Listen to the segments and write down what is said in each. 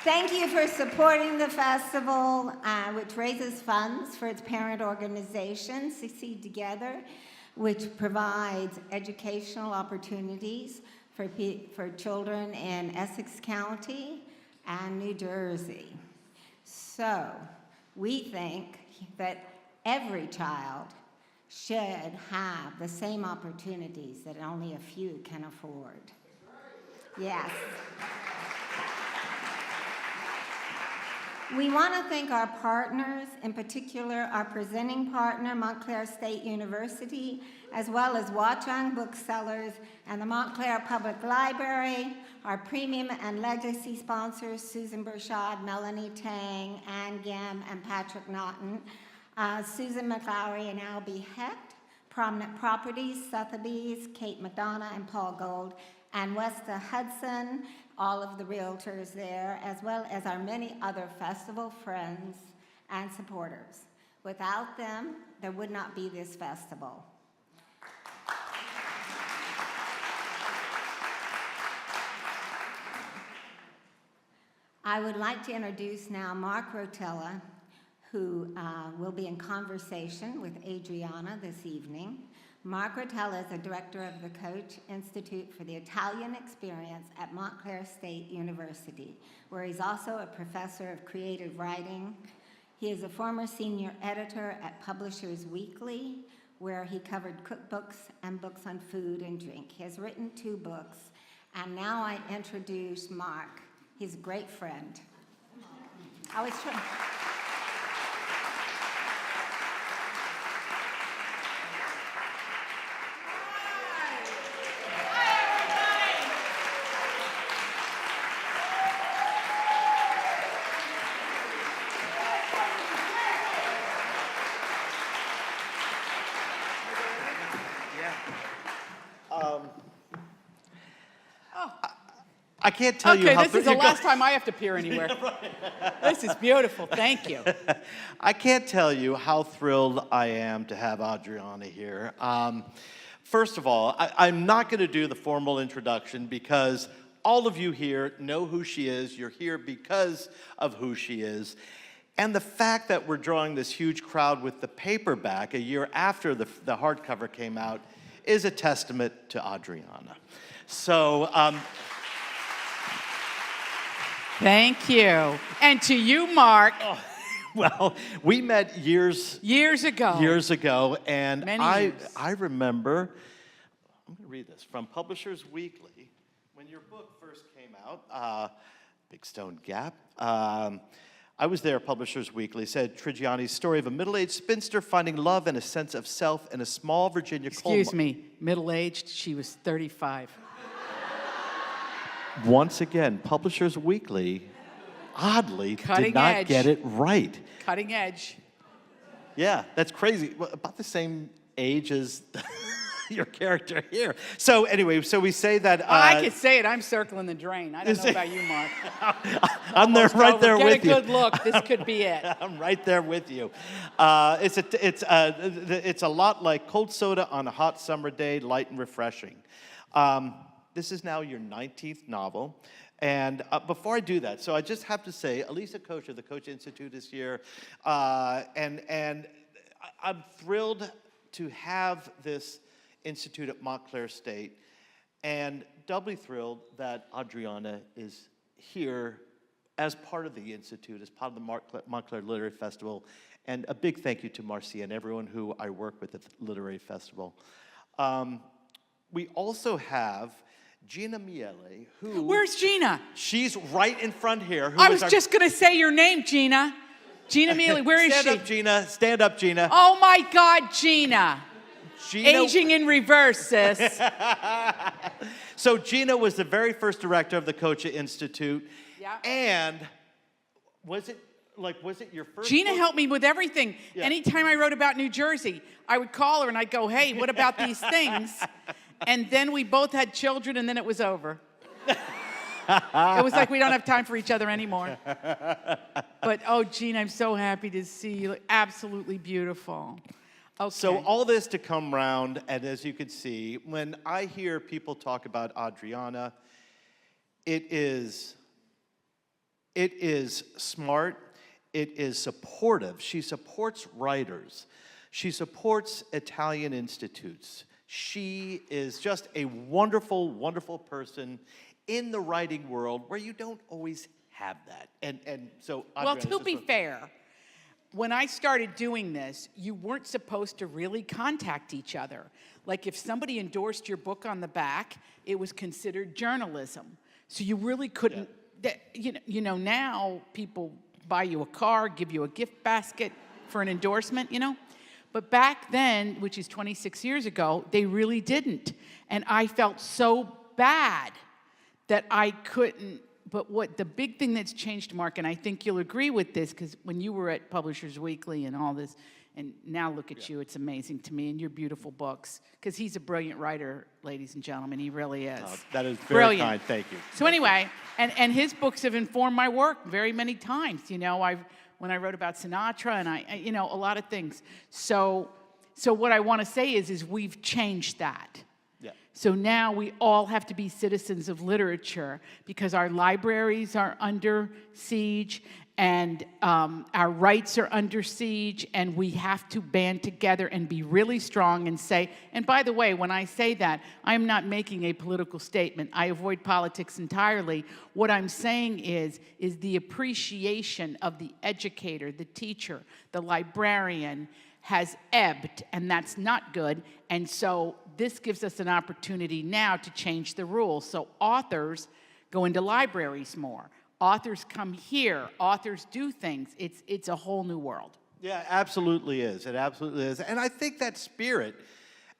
Thank you for supporting the festival, which raises funds for its parent organization, Succeed Together, which provides educational opportunities for children in Essex County and New Jersey. So we think that every child should have the same opportunities that only a few can afford. Yes. We want to thank our partners, in particular our presenting partner, Montclair State University, as well as Watchung Booksellers and the Montclair Public Library, our premium and legacy sponsors, Susan Burchard, Melanie Tang, Ann Gim, and Patrick Naughton, Susan McLowry and Albie Hecht, Prominent Properties, Sotheby's, Kate McDonough and Paul Gold, and Westa Hudson, all of the realtors there, as well as our many other festival friends and supporters. Without them, there would not be this festival. I would like to introduce now Mark Rotella, who will be in conversation with Adriana this evening. Mark Rotella is the director of the Coccia Institute for the Italian Experience at Montclair State University, where he's also a professor of creative writing. He is a former senior editor at Publishers Weekly, where he covered cookbooks and books on food and drink. He has written 2 books, and now I introduce Mark. He's a great friend. I was trying. I can't tell you how... Okay, this is the last time I have to appear anywhere. This is beautiful. Thank you. I can't tell you how thrilled I am to have Adriana here. First of all, I'm not going to do the formal introduction because all of you here know who she is. You're here because of who she is. And the fact that we're drawing this huge crowd with the paperback a year after the hardcover came out is a testament to Adriana. So... Thank you. And to you, Mark. Oh, well, we met years ago, and I remember, I'm going to read this, from Publishers Weekly, when your book first came out, Big Stone Gap. I was there, Publishers Weekly, said Trigiani's story of a middle-aged spinster finding love and a sense of self in a small Virginia coal mine. Excuse me, middle-aged? She was 35. Once again, Publishers Weekly, oddly, did not get it right. Cutting edge. Yeah, that's crazy. Well, about the same age as your character here. So anyway, so we say that... I could say it. I'm circling the drain. I don't know about you, Mark. I'm there, right there with you. Get a good look. This could be it. I'm right there with you. It's a lot like cold soda on a hot summer day, light and refreshing. This is now your 19th novel. And before I do that, so I just have to say, Elisa Coccia, the Coccia Institute is here. And I'm thrilled to have this institute at Montclair State. And doubly thrilled that Adriana is here as part of the institute, as part of the Montclair Literary Festival. And a big thank you to Marcia and everyone who I work with at the Literary Festival. We also have Gina Miele, who... Where's Gina? She's right in front here. I was just going to say your name, Gina. Gina Miele, where is she? Stand up, Gina. Stand up, Gina. Oh, my God, Gina. Aging in reverse, sis. So Gina was the very first director of the Coccia Institute. Yeah. And was it your first Gina book? helped me with everything. Yeah. Anytime I wrote about New Jersey, I would call her and I'd go, hey, what about these things? And then we both had children, and then it was over. It was like we don't have time for each other anymore. But, oh, Gene, I'm so happy to see you. Absolutely beautiful. Okay. So all this to come round, and as you can see, when I hear people talk about Adriana, it's It is smart. It is supportive. She supports writers. She supports Italian institutes. She is just a wonderful, wonderful person in the writing world where you don't always have that. And so, Well, Adriana, to be fair, when I started doing this, you weren't supposed to really contact each other. Like if somebody endorsed your book on the back, it was considered journalism. So you really couldn't, you know, now people buy you a car, give you a gift basket for an endorsement, you know? But back then, which is 26 years ago, they really didn't. And I felt so bad that I couldn't. But what the big thing that's changed, Mark, and I think you'll agree with this, because when you were at Publishers Weekly and all this, and now look at you, it's amazing to me, and your beautiful books, because he's a brilliant writer, ladies and gentlemen, he really is. that is very Brilliant. kind, thank you. So anyway, and his books have informed my work very many times. You know, when I wrote about Sinatra, and I you know, a lot of things. So what I want to say is we've changed that. Yeah. So now we all have to be citizens of literature because our libraries are under siege and our rights are under siege, and we have to band together and be really strong and say, and by the way, when I say that, I'm not making a political statement. I avoid politics entirely. What I'm saying is the appreciation of the educator, the teacher, the librarian has ebbed, and that's not good. And so this gives us an opportunity now to change the rules. So authors go into libraries more. Authors come here. Authors do things. It's a whole new world. Yeah, absolutely is. It absolutely is. And I think that spirit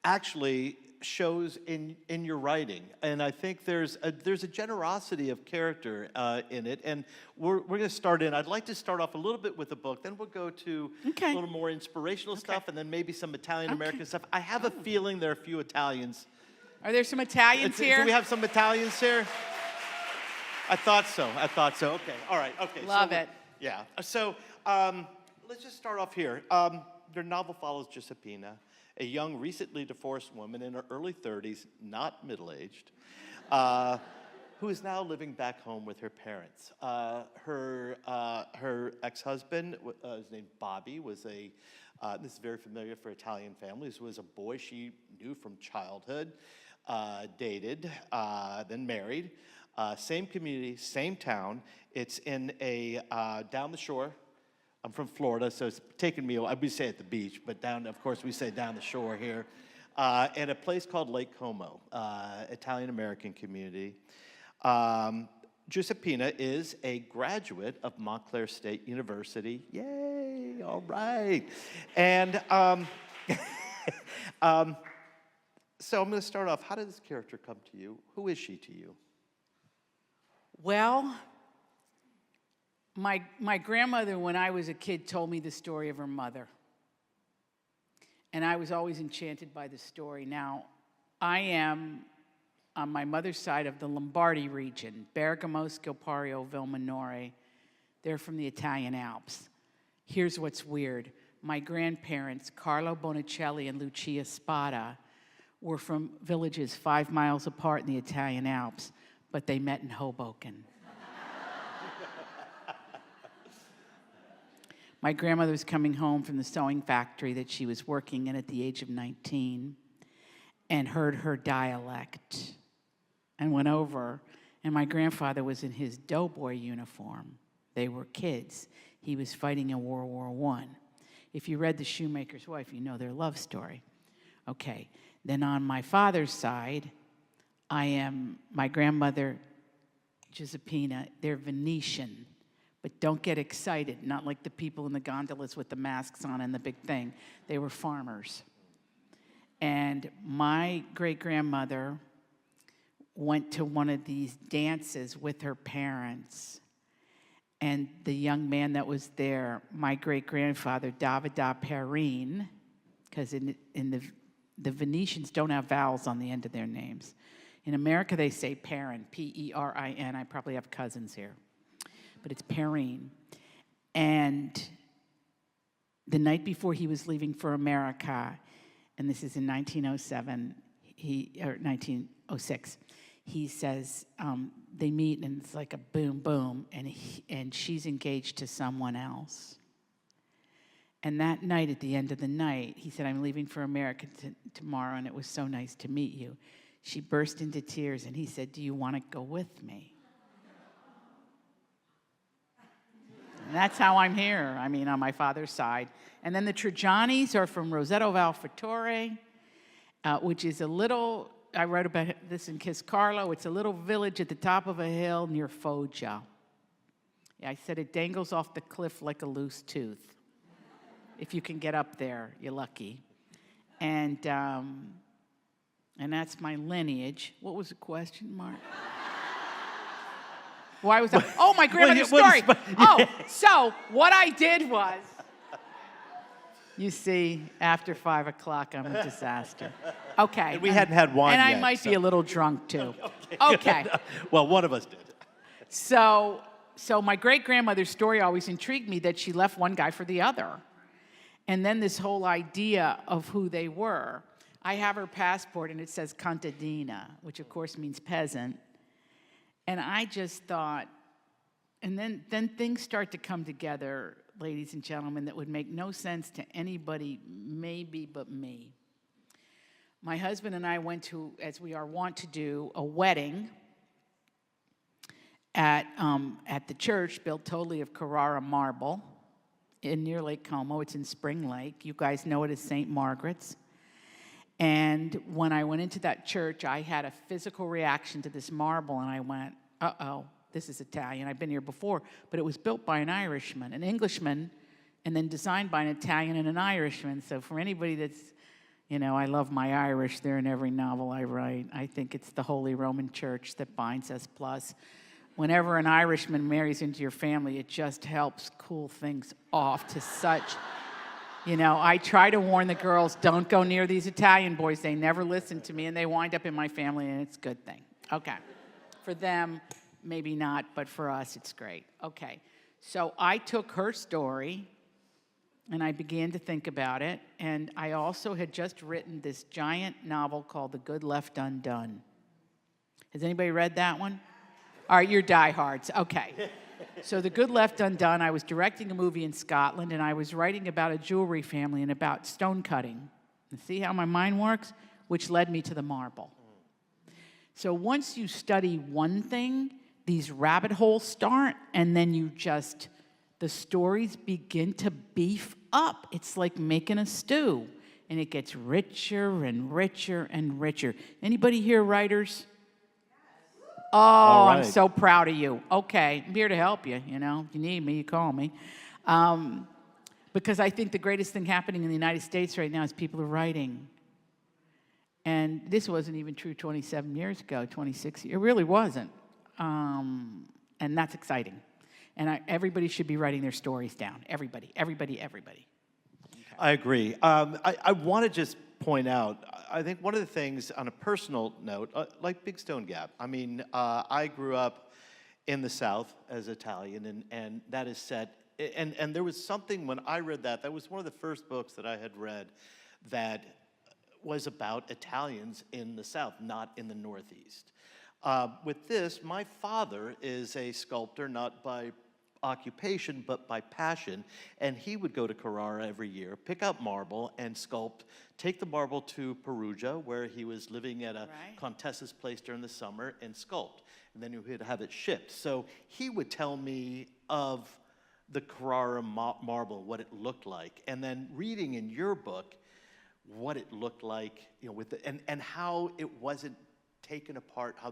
actually shows in your writing. And I think there's a generosity of character in it. And we're going to start in. I'd like to start off a little bit with the book. Then we'll go to a little more inspirational stuff, and then maybe some Italian-American stuff. I have a feeling there are a few Italians. Are there some Italians here? Do we have some Italians here? I thought so. Okay. All right. Okay. Love it. Yeah. So let's just start off here. Your novel follows Giuseppina, a young, recently divorced woman in her early 30s, not middle-aged, who is now living back home with her parents. Her ex-husband, his name Bobby, was this is very familiar for Italian families, was a boy she knew from childhood, dated, then married. Same community, same town. It's in a down the shore. I'm from Florida, so it's taken me. We say at the beach, but of course, we say down the shore here, at a place called Lake Como, Italian-American community. Giuseppina is a graduate of Montclair State University. Yay! All right, and so I'm going to start off. How did this character come to you? Who is she to you? Well, my grandmother, when I was a kid, told me the story of her mother. And I was always enchanted by the story. Now, I am, on my mother's side, of the Lombardy region, Bergamo, Scilpario, Vilmanore. They're from the Italian Alps. Here's what's weird. My grandparents, Carlo Bonicelli and Lucia Spada, were from villages 5 miles apart in the Italian Alps, but they met in Hoboken. My grandmother was coming home from the sewing factory that she was working in at the age of 19 and heard her dialect and went over, and my grandfather was in his doughboy uniform. They were kids. He was fighting in World War I. If you read The Shoemaker's Wife, you know their love story. Okay, then on my father's side, I am my grandmother, Giuseppina. They're Venetian, but don't get excited, not like the people in the gondolas with the masks on and the big thing. They were farmers. And my great-grandmother went to one of these dances with her parents. And the young man that was there, my great-grandfather, Davide Perrine, because in the Venetians don't have vowels on the end of their names. In America, they say Perrin, P-E-R-I-N. I probably have cousins here. But it's Perrine. And the night before he was leaving for America, and this is in 1907, or 1906, he says, they meet and it's like a boom, boom, and she's engaged to someone else. And that night, at the end of the night, he said, I'm leaving for America tomorrow, and it was so nice to meet you. She burst into tears, and he said, do you want to go with me? And that's how I'm here, I mean, on my father's side. And then the Trigianis are from Roseto Valfatore, which is a little, I wrote about this in Kiscarlo, it's a little village at the top of a hill near Foggia. Yeah, I said it dangles off the cliff like a loose tooth. If you can get up there, you're lucky. And that's my lineage. What was the question, Mark? Why was that? Oh, my grandmother's story. Oh, so what I did was, you see, after 5 o'clock, I'm a disaster. Okay. And we hadn't had wine yet. And I might be a little drunk, too. Okay. Well, one of us did. So my great-grandmother's story always intrigued me that she left one guy for the other. And then this whole idea of who they were. I have her passport, and it says contadina, which, of course, means peasant. And I just thought, and then things start to come together, ladies and gentlemen, that would make no sense to anybody, maybe but me. My husband and I went to, as we are wont to do, a wedding at the church built totally of Carrara marble near Lake Como. It's in Spring Lake. You guys know it as St. Margaret's. And when I went into that church, I had a physical reaction to this marble, and I went, uh-oh, this is Italian. I've been here before, but it was built by an Irishman, an Englishman, and then designed by an Italian and an Irishman. So for anybody that's, I love my Irish. They're in every novel I write. I think it's the Holy Roman Church that binds us. Plus, whenever an Irishman marries into your family, it just helps cool things off to such... I try to warn the girls, don't go near these Italian boys. They never listen to me, and they wind up in my family, and it's a good thing. Okay. For them, maybe not, but for us, it's great. Okay. So I took her story, and I began to think about it, and I also had just written this giant novel called The Good Left Undone. Has anybody read that one? All right, you're diehards. Okay. So The Good Left Undone, I was directing a movie in Scotland, and I was writing about a jewelry family and about stone cutting. And see how my mind works? Which led me to the marble. So once you study one thing, these rabbit holes start, and then the stories begin to beef up. It's like making a stew, and it gets richer and richer and richer. Anybody here writers? Oh, right. I'm so proud of you. Okay, I'm here to help you, If you need me, you call me. Because I think the greatest thing happening in the United States right now is people are writing. And this wasn't even true 27 years ago, 26 years. It really wasn't. And that's exciting. And everybody should be writing their stories down. Everybody. Okay. I agree. I want to just point out, I think one of the things on a personal note, like Big Stone Gap, I grew up in the South as Italian, and that is set, and there was something when I read that was one of the first books that I had read that was about Italians in the South, not in the Northeast. With this, my father is a sculptor, not by occupation, but by passion, and he would go to Carrara every year, pick up marble and sculpt, take the marble to Perugia, where he was living at a Contessa's place during the summer, and sculpt, and then he would have it shipped. So he would tell me of the Carrara marble, what it looked like, and then reading in your book what it looked like, with and how it wasn't taken apart, how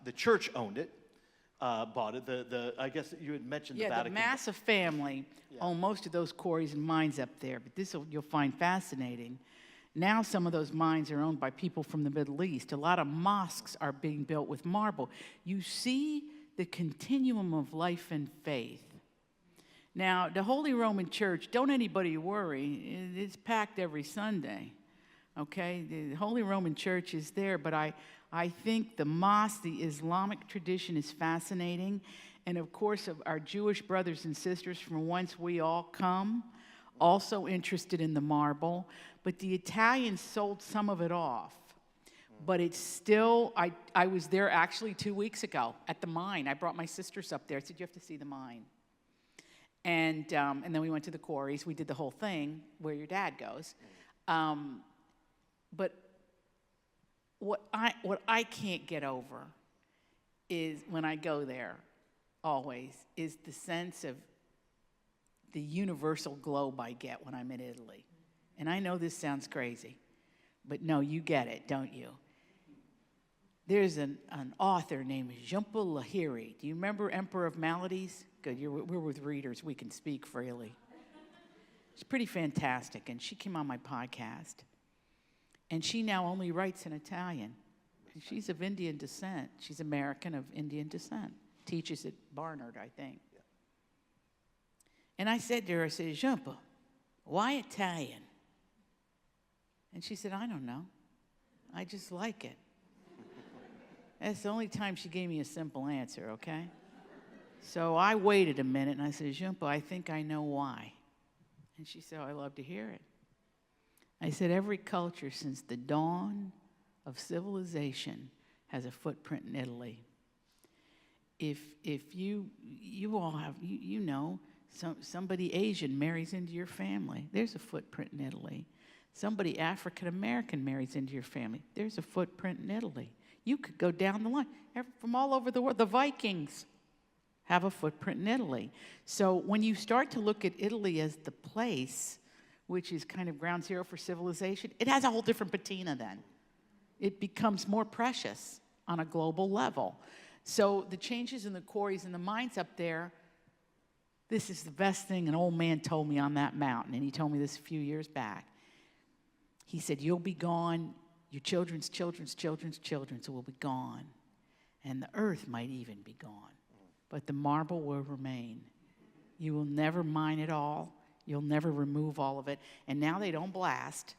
the church owned it, bought it. I guess you had mentioned the Vatican. Yeah, the Massive family own most of those quarries and mines up there. But this you'll find fascinating. Now some of those mines are owned by people from the Middle East. A lot of mosques are being built with marble. You see the continuum of life and faith. Now, the Holy Roman Church, don't anybody worry, it's packed every Sunday. Okay? The Holy Roman Church is there, but I think the mosque, the Islamic tradition is fascinating. And of course, of our Jewish brothers and sisters from whence we all come, also interested in the marble. But the Italians sold some of it off. But it's still, I was there actually 2 weeks ago at the mine. I brought my sisters up there. I said, you have to see the mine. And then we went to the quarries. We did the whole thing where your dad goes. But what I can't get over is when I go there, always, is the sense of the universal globe I get when I'm in Italy. And I know this sounds crazy, but no, you get it, don't you? There's an author named Jhumpa Lahiri. Do you remember Emperor of Maladies? Good, we're with readers. We can speak freely. She's pretty fantastic, and she came on my podcast. And she now only writes in Italian. She's of Indian descent. She's American of Indian descent. Teaches at Barnard, I think. And I said to her, I said, Jhumpa, why Italian? And she said, I don't know. I just like it. That's the only time she gave me a simple answer, okay? So I waited a minute, and I said, Jhumpa, I think I know why. And she said, oh, I love to hear it. I said, every culture since the dawn of civilization has a footprint in Italy. If you all have, you know, somebody Asian marries into your family, there's a footprint in Italy. Somebody African American marries into your family, there's a footprint in Italy. You could go down the line from all over the world. The Vikings have a footprint in Italy. So when you start to look at Italy as the place, which is kind of ground zero for civilization, it has a whole different patina then. It becomes more precious on a global level. So the changes in the quarries and the mines up there, this is the best thing an old man told me on that mountain, and he told me this a few years back. He said, you'll be gone, your children's children's children's children's will be gone, and the earth might even be gone, but the marble will remain. You will never mine it all. You'll never remove all of it. And now they don't blast.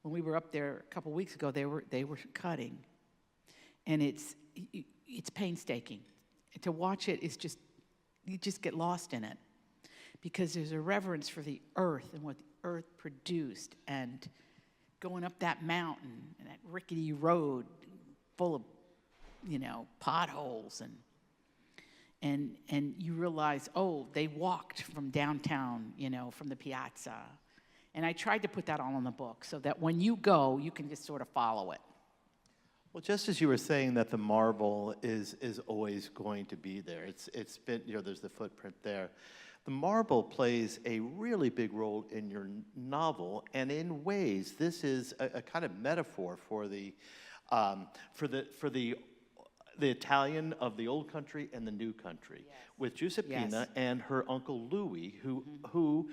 When we were up there a couple weeks ago, they were cutting. And it's painstaking. To watch it is just, you just get lost in it. Because there's a reverence for the earth and what the earth produced. And going up that mountain and that rickety road full of, potholes and you realize, oh, they walked from downtown, from the piazza. And I tried to put that all in the book so that when you go, you can just sort of follow it. Well, just as you were saying that the marble is always going to be there, it's been, there's the footprint there. The marble plays a really big role in your novel, and in ways, this is a kind of metaphor for the Italian of the old country and the new country, yes, with Giuseppina and her uncle Louis, who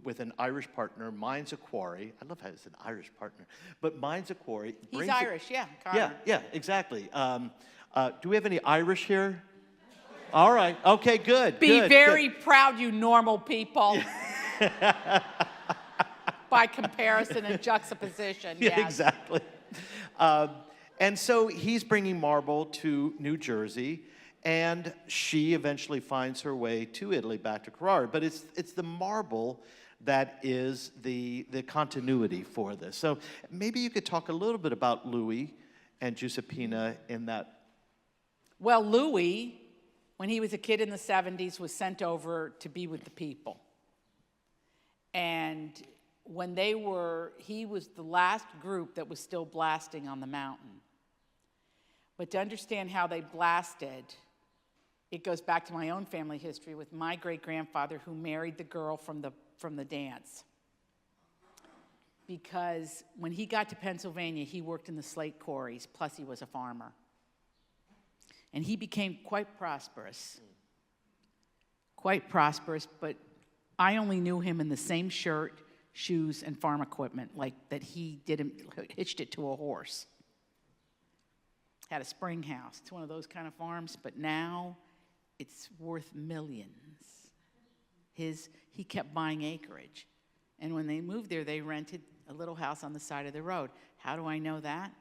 with an Irish partner mines a quarry. I love how it's an Irish partner, but mines a quarry. He's Irish, Connor. Yeah, exactly. Do we have any Irish here? All right. Okay, good. Be very proud, you normal people. By comparison and juxtaposition, yes. Yeah, exactly. And so he's bringing marble to New Jersey, and she eventually finds her way to Italy, back to Carrara. But it's the marble that is the continuity for this. So maybe you could talk a little bit about Louis and Giuseppina in that. Well, Louis, when he was a kid in the 70s, was sent over to be with the people. And when he was the last group that was still blasting on the mountain. But to understand how they blasted, it goes back to my own family history with my great-grandfather who married the girl from the dance. Because when he got to Pennsylvania, he worked in the slate quarries, plus he was a farmer. And he became quite prosperous, but I only knew him in the same shirt, shoes, and farm equipment, like that he hitched it to a horse. Had a spring house. It's one of those kind of farms, but now it's worth millions. He kept buying acreage. And when they moved there, they rented a little house on the side of the road. How do I know that?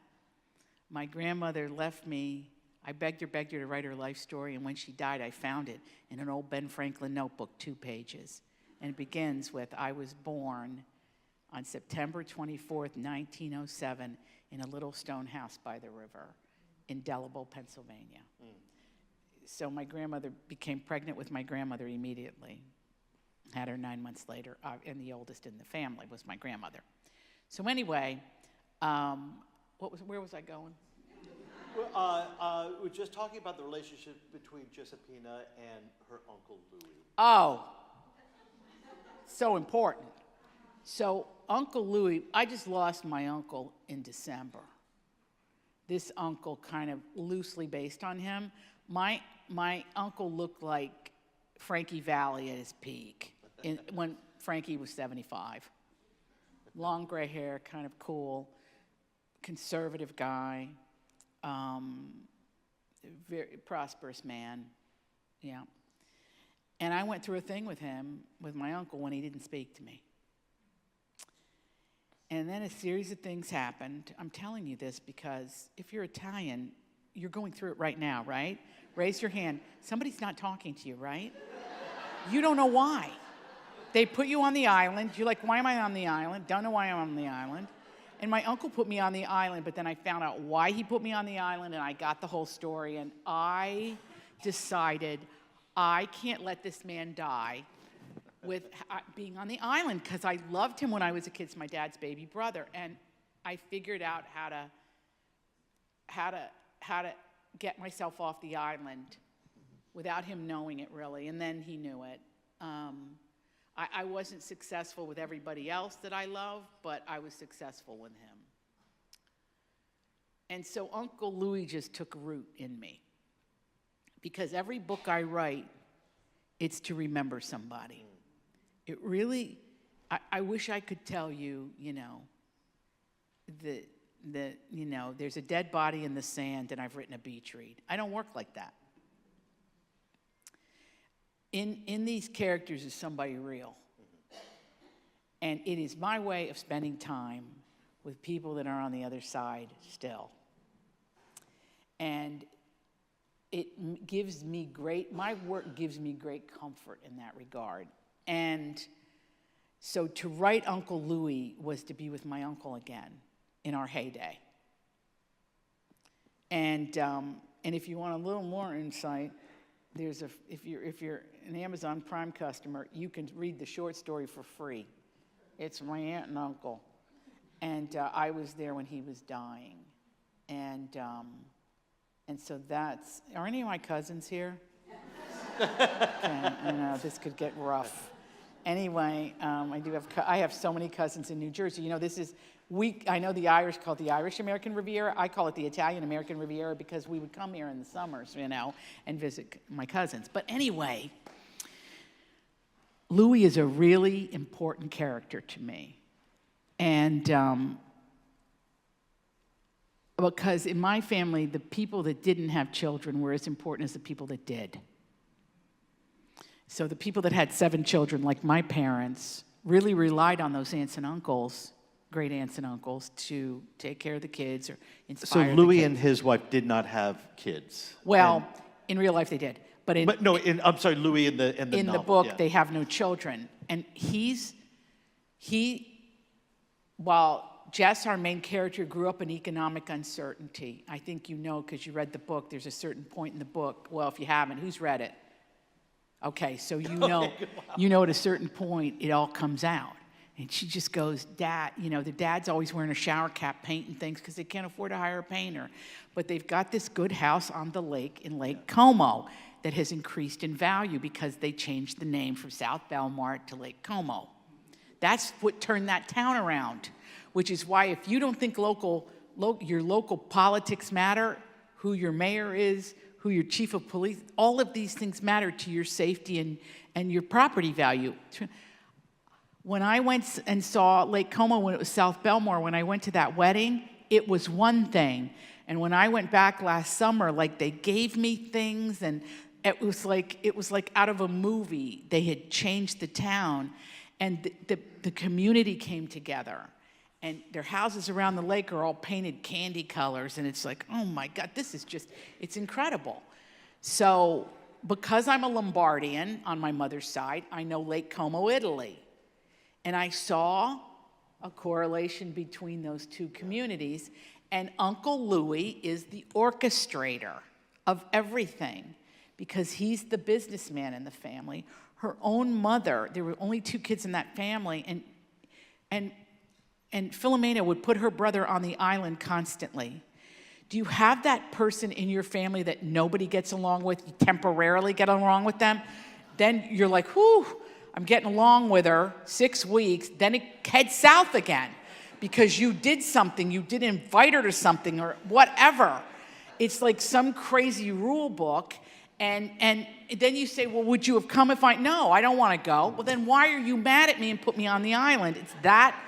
My grandmother left me, I begged her to write her life story, and when she died, I found it in an old Ben Franklin notebook, 2 pages. And it begins with, I was born on September 24th, 1907, in a little stone house by the river in Delable, Pennsylvania. So my grandmother became pregnant with my grandmother immediately. Had her 9 months later, and the oldest in the family was my grandmother. So anyway, where was I going? We're just talking about the relationship between Giuseppina and her Uncle Louis. Oh, so important. So Uncle Louis, I just lost my uncle in December. This uncle kind of loosely based on him. My uncle looked like Frankie Valli at his peak when Frankie was 75. Long gray hair, kind of cool, conservative guy, very prosperous man, yeah. And I went through a thing with him, with my uncle, when he didn't speak to me. And then a series of things happened. I'm telling you this because if you're Italian, you're going through it right now, right? Raise your hand. Somebody's not talking to you, right? You don't know why. They put you on the island. You're like, why am I on the island? Don't know why I'm on the island. And my uncle put me on the island, but then I found out why he put me on the island, and I got the whole story, and I decided I can't let this man die with being on the island, because I loved him when I was a kid. It's my dad's baby brother, and I figured out how to get myself off the island without him knowing it, really, and then he knew it. I wasn't successful with everybody else that I love, but I was successful with him. And so Uncle Louis just took root in me, because every book I write, it's to remember somebody. It really, I wish I could tell you, there's a dead body in the sand and I've written a beach read. I don't work like that. In these characters is somebody real. And it is my way of spending time with people that are on the other side still. And it gives me my work gives me great comfort in that regard. And so to write Uncle Louis was to be with my uncle again in our heyday. And if you want a little more insight, if you're an Amazon Prime customer, you can read the short story for free. It's my aunt and uncle, and I was there when he was dying, and so are any of my cousins here? Okay, I know this could get rough. Anyway, I have so many cousins in New Jersey. I know the Irish call it the Irish American Riviera. I call it the Italian American Riviera because we would come here in the summers, and visit my cousins. But anyway, Louis is a really important character to me. And because in my family, the people that didn't have children were as important as the people that did. So the people that had 7 children, like my parents, really relied on those aunts and uncles, great aunts and uncles, to take care of the kids or inspire the kids. So Louis and his wife did not have kids? Well, in real life they did. Louis in the novel. In the book, they have no children. And while Jess, our main character, grew up in economic uncertainty, I think you know because you read the book, there's a certain point in the book, well, if you haven't, who's read it? Okay, so you know at a certain point, it all comes out. And she just goes, Dad, the dad's always wearing a shower cap painting things because they can't afford to hire a painter. But they've got this good house on the lake in Lake Como that has increased in value because they changed the name from South Belmar to Lake Como. That's what turned that town around, which is why if you don't think your local politics matter, who your mayor is, who your chief of police, all of these things matter to your safety and your property value. When I went and saw Lake Como when it was South Belmar, when I went to that wedding, it was one thing. And when I went back last summer, they gave me things, and it was like out of a movie. They had changed the town, and the community came together. And their houses around the lake are all painted candy colors, and it's like, oh my God, it's incredible. So because I'm a Lombardian on my mother's side, I know Lake Como, Italy. And I saw a correlation between those two communities. And Uncle Louis is the orchestrator of everything because he's the businessman in the family. Her own mother, there were only 2 kids in that family, and Philomena would put her brother on the island constantly. Do you have that person in your family that nobody gets along with, you temporarily get along with them? Then you're like, whew, I'm getting along with her 6 weeks, then it heads south again because you did something, you didn't invite her to something or whatever. It's like some crazy rule book, and then you say, well, would you have come if no, I don't want to go. Well, then why are you mad at me and put me on the island? It's that.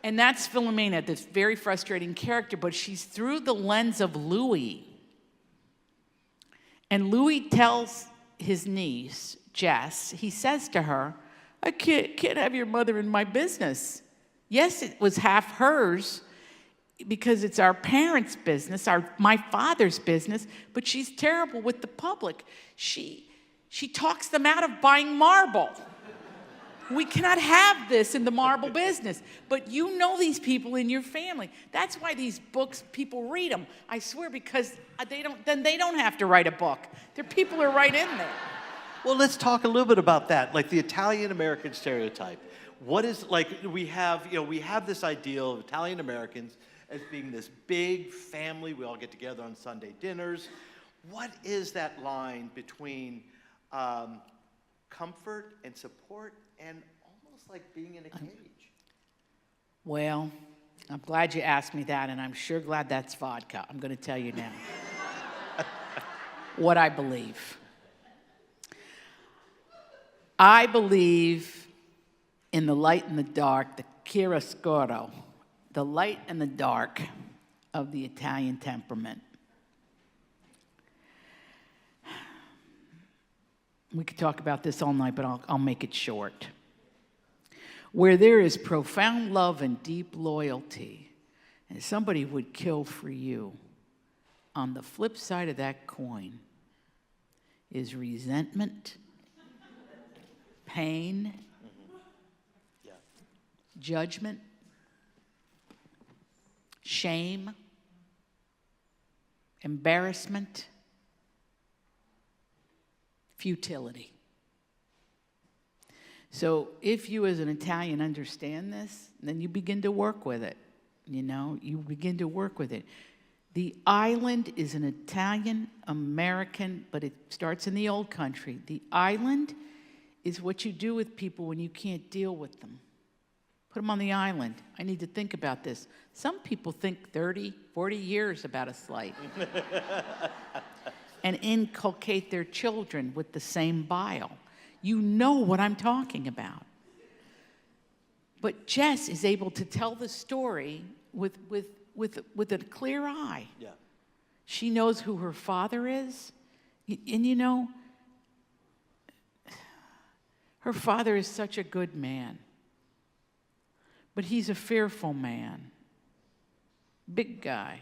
And that's Philomena, this very frustrating character, but she's through the lens of Louis. And Louis tells his niece, Jess, he says to her, I can't have your mother in my business. Yes, it was half hers because it's our parents' business, my father's business, but she's terrible with the public. She talks them out of buying marble. We cannot have this in the marble business. But you know these people in your family. That's why these books, people read them. I swear, because they don't have to write a book. Their people are right in there. Well, let's talk a little bit about that, like the Italian-American stereotype. What is, like, we have this ideal of Italian-Americans as being this big family. We all get together on Sunday dinners. What is that line between comfort and support and almost like being in a cage? Well, I'm glad you asked me that, and I'm sure glad that's vodka. I'm going to tell you now what I believe. I believe in the light and the dark, the chiaroscuro, the light and the dark of the Italian temperament. We could talk about this all night, but I'll make it short. Where there is profound love and deep loyalty, and somebody would kill for you, on the flip side of that coin is resentment, pain, judgment, shame, embarrassment, futility. So if you as an Italian understand this, then you begin to work with it. You begin to work with it. The island is an Italian-American, but it starts in the old country. The island is what you do with people when you can't deal with them. Put them on the island. I need to think about this. Some people think 30, 40 years about a slight. And inculcate their children with the same bile. You know what I'm talking about. But Jess is able to tell the story with a clear eye. Yeah. She knows who her father is. And her father is such a good man. But he's a fearful man. Big guy.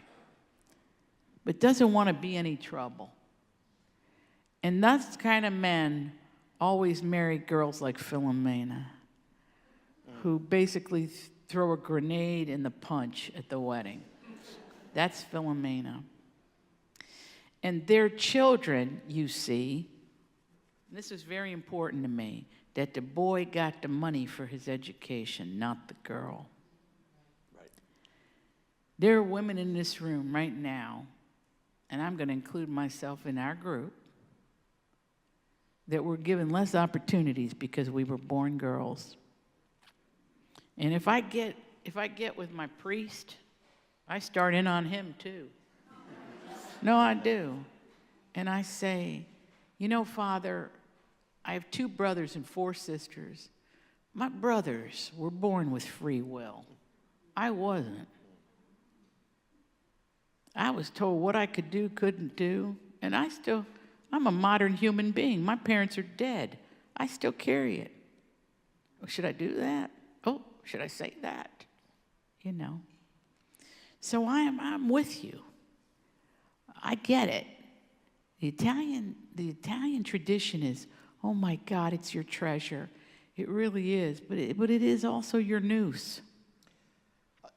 But doesn't want to be any trouble. And those kind of men always marry girls like Philomena, who basically throw a grenade in the punch at the wedding. That's Philomena. And their children, you see, and this is very important to me, that the boy got the money for his education, not the girl. Right. There are women in this room right now, and I'm going to include myself in our group, that were given less opportunities because we were born girls. And if I get with my priest, I start in on him too. No, I do. And I say, Father, I have 2 brothers and 4 sisters. My brothers were born with free will. I wasn't. I was told what I could do, couldn't do, and I'm a modern human being. My parents are dead. I still carry it. Oh, should I do that? Oh, should I say that? So I'm with you. I get it. The Italian tradition is, oh my God, it's your treasure. It really is, but it is also your noose.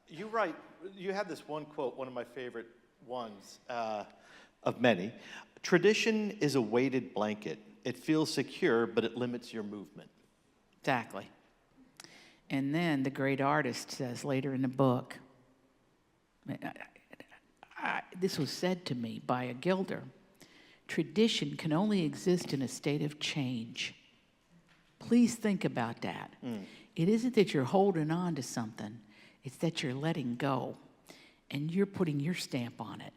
You write, you have this one quote, one of my favorite ones of many. Tradition is a weighted blanket. It feels secure, but it limits your movement. Exactly. And then the great artist says later in the book, this was said to me by a gilder, tradition can only exist in a state of change. Please think about that. It isn't that you're holding on to something, it's that you're letting go, and you're putting your stamp on it.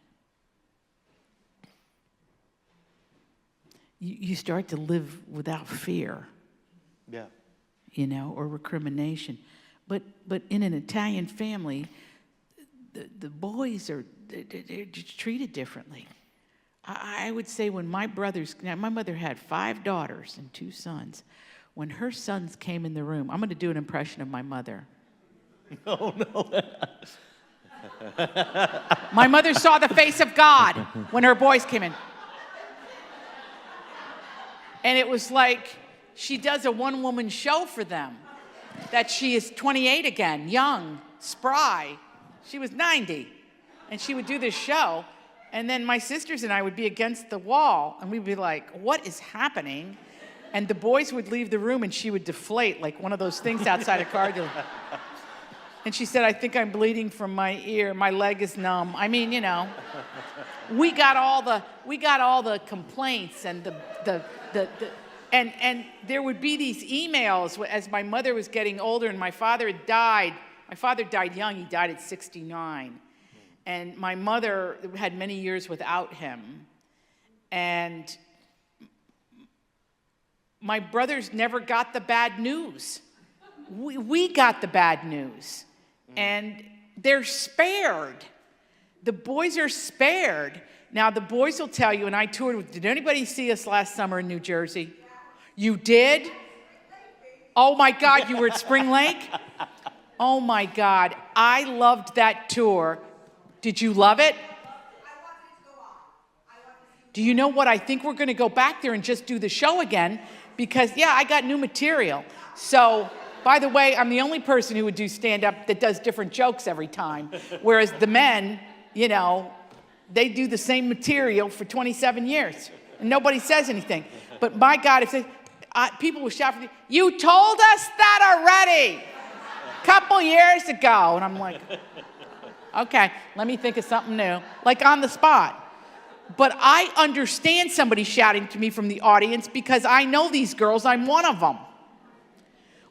You start to live without fear. Yeah. You know, or recrimination. But in an Italian family, the boys they're treated differently. I would say when my mother had 5 daughters and 2 sons. When her sons came in the room, I'm going to do an impression of my mother. No. My mother saw the face of God when her boys came in. And it was like she does a one-woman show for them, that she is 28 again, young, spry. She was 90, and she would do this show, and then my sisters and I would be against the wall, and we'd be like, what is happening? And the boys would leave the room, and she would deflate like one of those things outside a car dealer. And she said, I think I'm bleeding from my ear. My leg is numb. I mean, you know, we got all the complaints and and there would be these emails as my mother was getting older and my father had died. My father died young. He died at 69. And my mother had many years without him. And my brothers never got the bad news. We got the bad news. And they're spared. The boys are spared. Now, the boys will tell you, and I toured, did anybody see us last summer in New Jersey? You did? Oh my God, you were at Spring Lake? Oh my God, I loved that tour. Did you love it? Do you know what? I think we're going to go back there and just do the show again because, yeah, I got new material. So, by the way, I'm the only person who would do stand-up that does different jokes every time, whereas the men, you know, they do the same material for 27 years, and nobody says anything. But my God, if people will shout for me, you told us that already a couple years ago. And I'm like, okay, let me think of something new, like on the spot. But I understand somebody shouting to me from the audience because I know these girls, I'm one of them.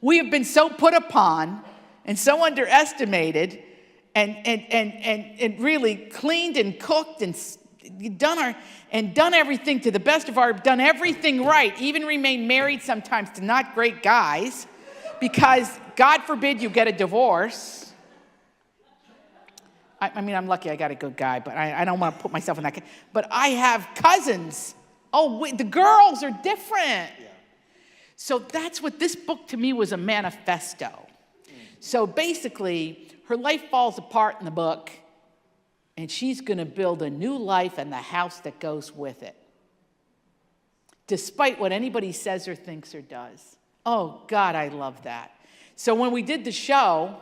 We have been so put upon and so underestimated and really cleaned and cooked and done everything to the best of our, done everything right, even remain married sometimes to not great guys, because God forbid you get a divorce. I mean, I'm lucky I got a good guy, but I don't want to put myself in that. But I have cousins. Oh, wait, the girls are different. Yeah. So that's what this book to me was, a manifesto. So basically, her life falls apart in the book, and she's going to build a new life and the house that goes with it, despite what anybody says or thinks or does. Oh, God, I love that. So when we did the show,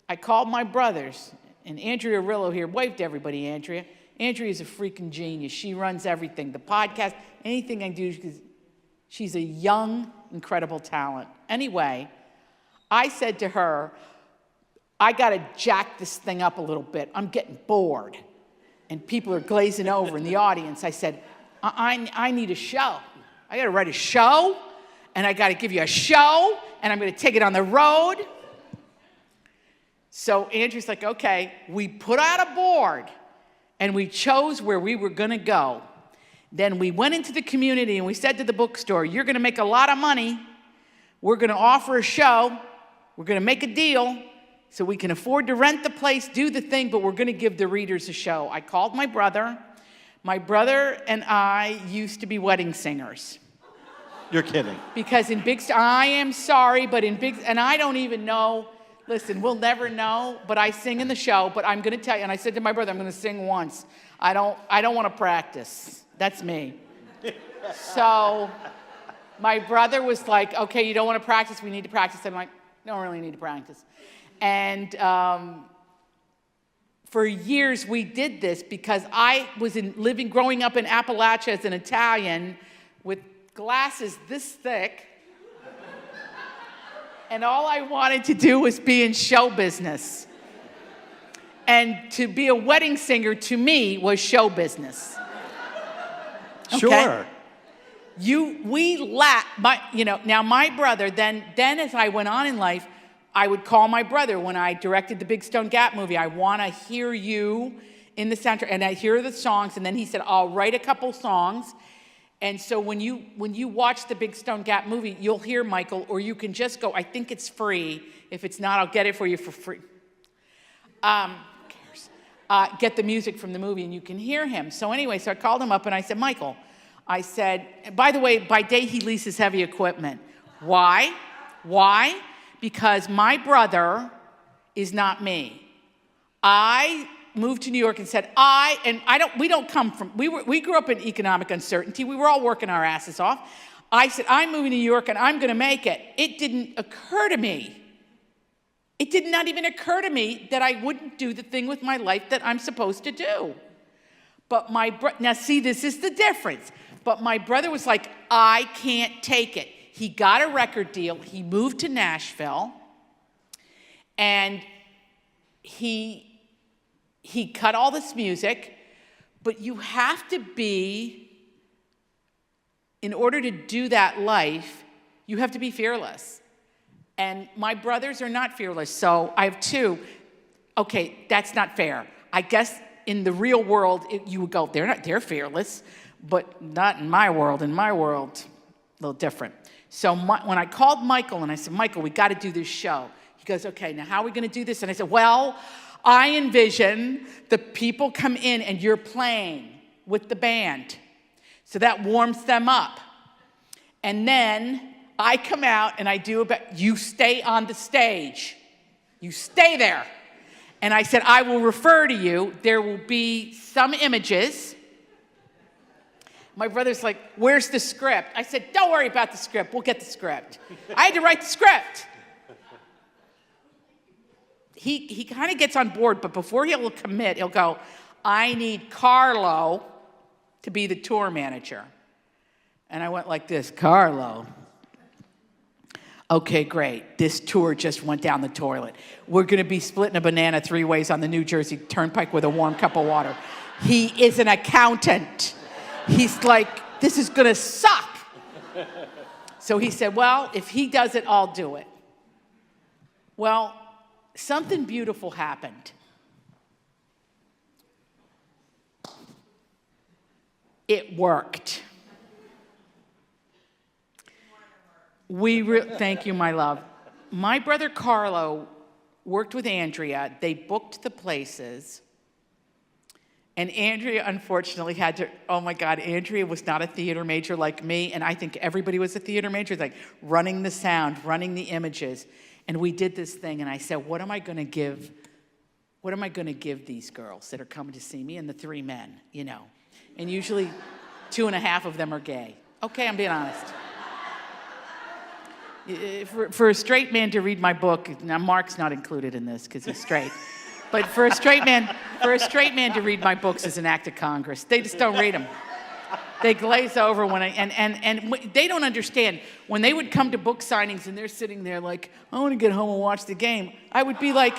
I called my brothers, and Andrea Rillo here, wave to everybody, Andrea. Andrea is a freaking genius. She runs everything, the podcast, anything I do. She's a young, incredible talent. Anyway, I said to her, I got to jack this thing up a little bit. I'm getting bored. And people are glazing over in the audience. I said, I need a show. I got to write a show, and I got to give you a show, and I'm going to take it on the road. So Andrew's like, okay. We put out a board, and we chose where we were going to go. Then we went into the community, and we said to the bookstore, you're going to make a lot of money. We're going to offer a show. We're going to make a deal so we can afford to rent the place, do the thing, but we're going to give the readers a show. I called my brother. My brother and I used to be wedding singers. You're kidding. Because in big, I am sorry, but in big, and I don't even know, listen, we'll never know, but I sing in the show, but I'm going to tell you, and I said to my brother, I'm going to sing once. I don't want to practice. That's me. So my brother was like, okay, you don't want to practice, we need to practice. I'm like, don't really need to practice. And for years we did this because I was growing up in Appalachia as an Italian with glasses this thick. And all I wanted to do was be in show business. And to be a wedding singer, to me, was show business. Okay? Sure. Now my brother, then as I went on in life, I would call my brother when I directed the Big Stone Gap movie. I want to hear you in the soundtrack. And I hear the songs, and then he said, I'll write a couple songs. And so when you watch the Big Stone Gap movie, you'll hear Michael, or you can just go, I think it's free. If it's not, I'll get it for you for free. Who cares? Get the music from the movie, and you can hear him. So anyway, so I called him up, and I said, Michael, I said, by the way, by day he leases heavy equipment. Why? Because my brother is not me. I moved to New York and said, we grew up in economic uncertainty. We were all working our asses off. I said, I'm moving to New York and I'm going to make it. It didn't occur to me. It did not even occur to me that I wouldn't do the thing with my life that I'm supposed to do. But now see, this is the difference. But my brother was like, I can't take it. He got a record deal. He moved to Nashville. And he cut all this music. But you have to in order to do that life, you have to be fearless. And my brothers are not fearless. So I have two. Okay, that's not fair. I guess in the real world, you would go, they're fearless. But not in my world. In my world, a little different. So when I called Michael and I said, Michael, we got to do this show. He goes, okay, now how are we going to do this? And I said, well, I envision the people come in and you're playing with the band. So that warms them up. And then I come out and I do you stay on the stage. You stay there. And I said, I will refer to you. There will be some images. My brother's like, where's the script? I said, don't worry about the script. We'll get the script. I had to write the script. He kind of gets on board, but before he'll commit, he'll go, I need Carlo to be the tour manager. And I went like this, Carlo. Okay, great. This tour just went down the toilet. We're going to be splitting a banana 3 ways on the New Jersey Turnpike with a warm cup of water. He is an accountant. He's like, this is going to suck. So he said, well, if he does it, I'll do it. Well, something beautiful happened. It worked. Thank you, my love. My brother Carlo worked with Andrea. They booked the places. And Andrea, unfortunately, had to, oh my God, Andrea was not a theater major like me, and I think everybody was a theater major, like running the sound, running the images. And we did this thing, and I said, what am I going to give these girls that are coming to see me? And the 3 men, And usually 2.5 of them are gay. Okay, I'm being honest. For a straight man to read my book, now Mark's not included in this because he's straight. But for a straight man to read my books is an act of Congress. They just don't read them. They glaze over and they don't understand. When they would come to book signings and they're sitting there like, I want to get home and watch the game, I would be like,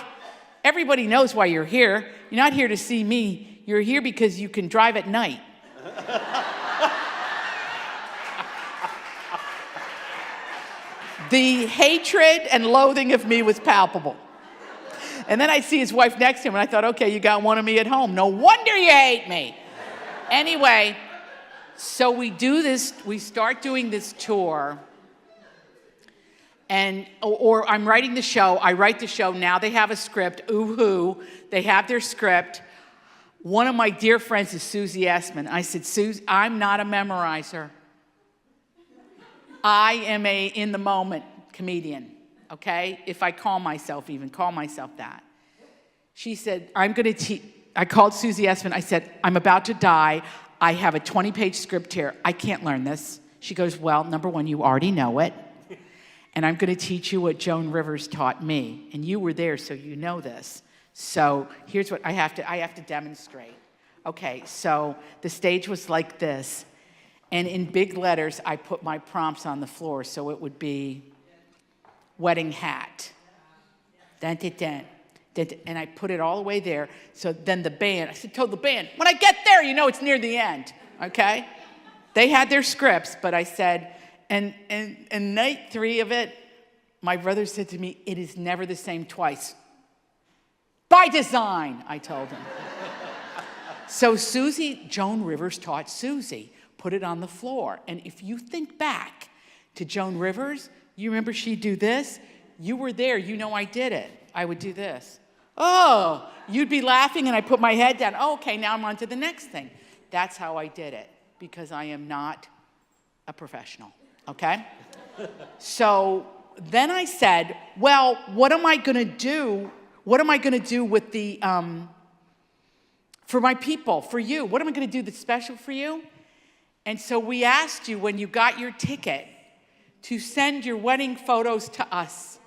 everybody knows why you're here. You're not here to see me. You're here because you can drive at night. The hatred and loathing of me was palpable. And then I see his wife next to him, and I thought, okay, you got one of me at home. No wonder you hate me. Anyway, so we start doing this tour, or I'm writing the show. I write the show. Now they have a script. Ooh-hoo. They have their script. One of my dear friends is Susie Essman. I said, Susie, I'm not a memorizer. I am a in-the-moment comedian. Okay, if I call myself that. She said, I called Susie Essman. I said, I'm about to die. I have a 20-page script here. I can't learn this. She goes, well, number one, you already know it. And I'm going to teach you what Joan Rivers taught me. And you were there, so you know this. So here's what I have to demonstrate. Okay, so the stage was like this. And in big letters, I put my prompts on the floor. So it would be wedding hat. Dun, dun, dun, dun, dun. And I put it all the way there. So then the band, I told the band, when I get there, you know it's near the end. Okay? They had their scripts, but I said, and night 3 of it, my brother said to me, it is never the same twice. By design, I told him. So Joan Rivers taught Susie, put it on the floor. And if you think back to Joan Rivers, you remember she'd do this? You were there, you know I did it. I would do this. Oh, you'd be laughing and I put my head down. Oh, okay, now I'm on to the next thing. That's how I did it, because I am not a professional, okay? So then I said, well, what am I gonna do? What am I gonna do with the, for my people, for you? What am I gonna do that's special for you? And so we asked you, when you got your ticket, to send your wedding photos to us.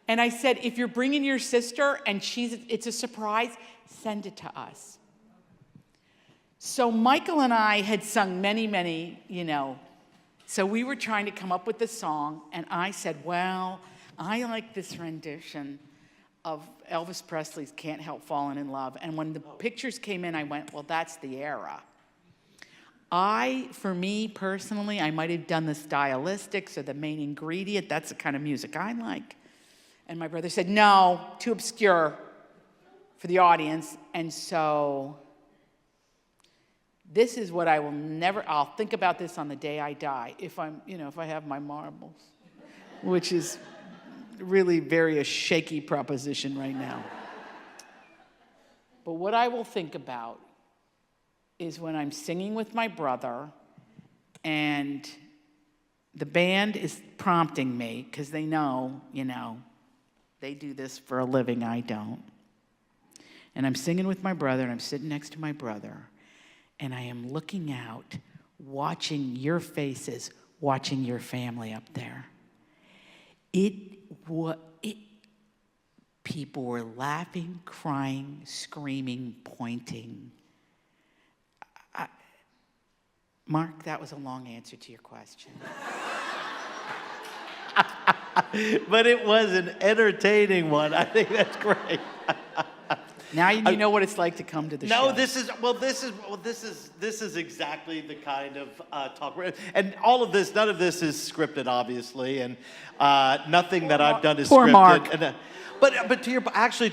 And I said, if you're bringing your sister and it's a surprise, send it to us. So Michael and I had sung many, so we were trying to come up with the song, and I said, well, I like this rendition of Elvis Presley's Can't Help Falling in Love. And when the pictures came in, I went, well, that's the era. For me personally, I might have done the stylistics or the main ingredient. That's the kind of music I like. And my brother said, no, too obscure for the audience. And so this is what I'll think about this on the day I die, if I have my marbles, which is really a shaky proposition right now. But what I will think about is when I'm singing with my brother and the band is prompting me, because they know, they do this for a living, I don't. And I'm singing with my brother, and I'm sitting next to my brother, and I am looking out, watching your faces, watching your family up there. People were laughing, crying, screaming, pointing. Mark, that was a long answer to your question. But it was an entertaining one. I think that's great. Now you know what it's like to come to the show. No, this is exactly the kind of talk. And all of this, none of this is scripted, obviously, and nothing that I've done is Poor scripted. Mark. And, but to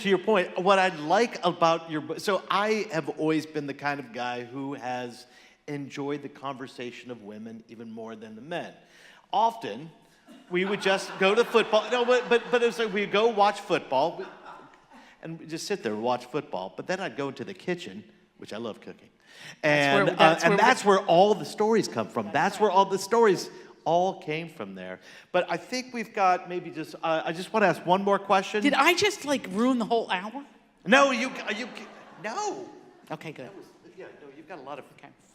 your point, what I like about your book, so I have always been the kind of guy who has enjoyed the conversation of women even more than the men. Often, we would just go to football. No, but it's like we'd go watch football, and we'd just sit there and watch football. But then I'd go into the kitchen, which I love cooking, and that's where all the stories come from. That's where all the stories all came from there. But I think we've got maybe just. I just want to ask one more question. Did I just ruin the whole hour? No, no. Okay, good. You've got a lot of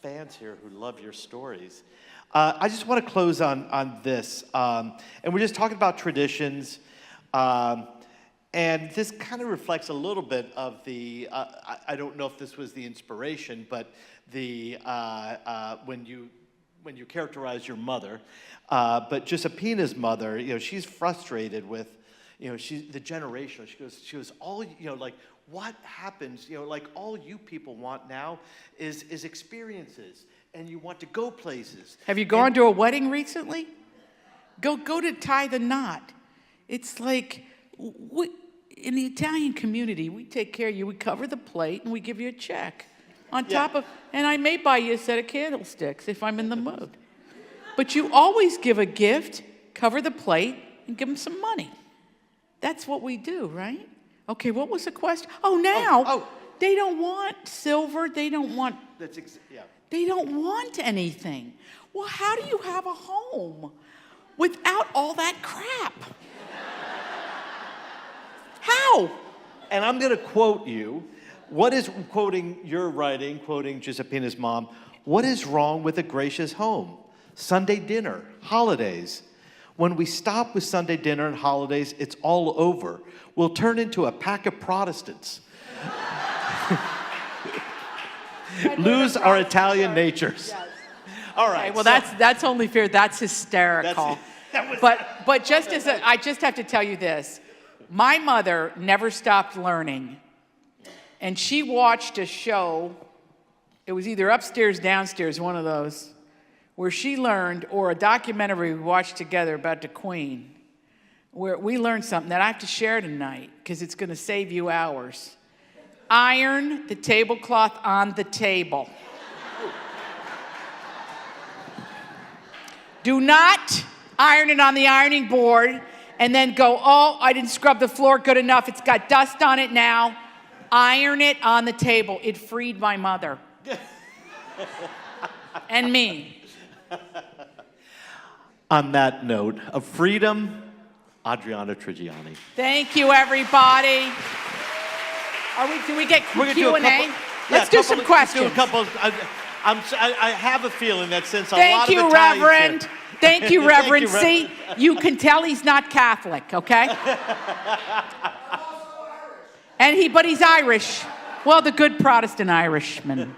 fans here who love your stories. I just want to close on this. And we're just talking about traditions. And this kind of reflects a little bit of the, I don't know if this was the inspiration, but when you characterize your mother, but Giuseppina's mother, she's frustrated with, the generation. She goes, all, what happens, all you people want now is experiences, and you want to go places. Have you gone to a wedding recently? Go to tie the knot. It's like, in the Italian community, we take care of you. We cover the plate, and we give you a check. On top of, and I may buy you a set of candlesticks if I'm in the mood. But you always give a gift, cover the plate, and give them some money. That's what we do, right? Okay, what was the question? Oh, now they don't want silver. They don't want. They don't want anything. Well, how do you have a home without all that crap? How? And I'm going to quote you. What is, quoting your writing, quoting Giuseppina's mom, what is wrong with a gracious home? Sunday dinner, holidays. When we stop with Sunday dinner and holidays, it's all over. We'll turn into a pack of Protestants. Lose our Italian natures. Yes. All right. Okay, well, that's only fair. That's hysterical. But just I just have to tell you this. My mother never stopped learning. And she watched a show, it was either upstairs, downstairs, one of those, where she learned, or a documentary we watched together about the Queen, where we learned something that I have to share tonight, because it's going to save you hours. Iron the tablecloth on the table. Do not iron it on the ironing board and then go, oh, I didn't scrub the floor good enough. It's got dust on it now. Iron it on the table. It freed my mother. And me. On that note of freedom, Adriana Trigiani. Thank you, everybody. Do we get Q&A? Let's do some questions. Let's do a couple. I have a feeling that since a lot Thank of you, Italians Reverend. here- Thank you, Reverend. Thank you, See, you can tell he's not Catholic, okay? But he's Irish. Well, the good Protestant Irishman.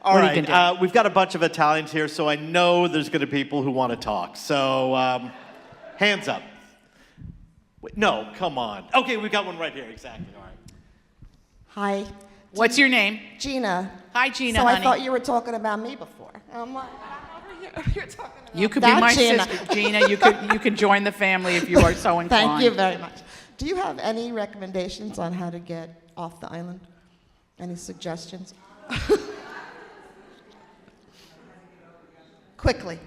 All What are you right, gonna do? we've got a bunch of Italians here, so I know there's going to be people who want to talk. So, hands up. Wait, no, come on. Okay, we've got one right here. Exactly. All right. Hi. What's your name? Gina. Hi, Gina, So honey. I thought you were talking about me before. I'm like, you're talking about You could be that my Gina. sister, Gina. You can join the family if you are so inclined. Thank you very much. Do you have any recommendations on how to get off the island? Any suggestions? Quickly.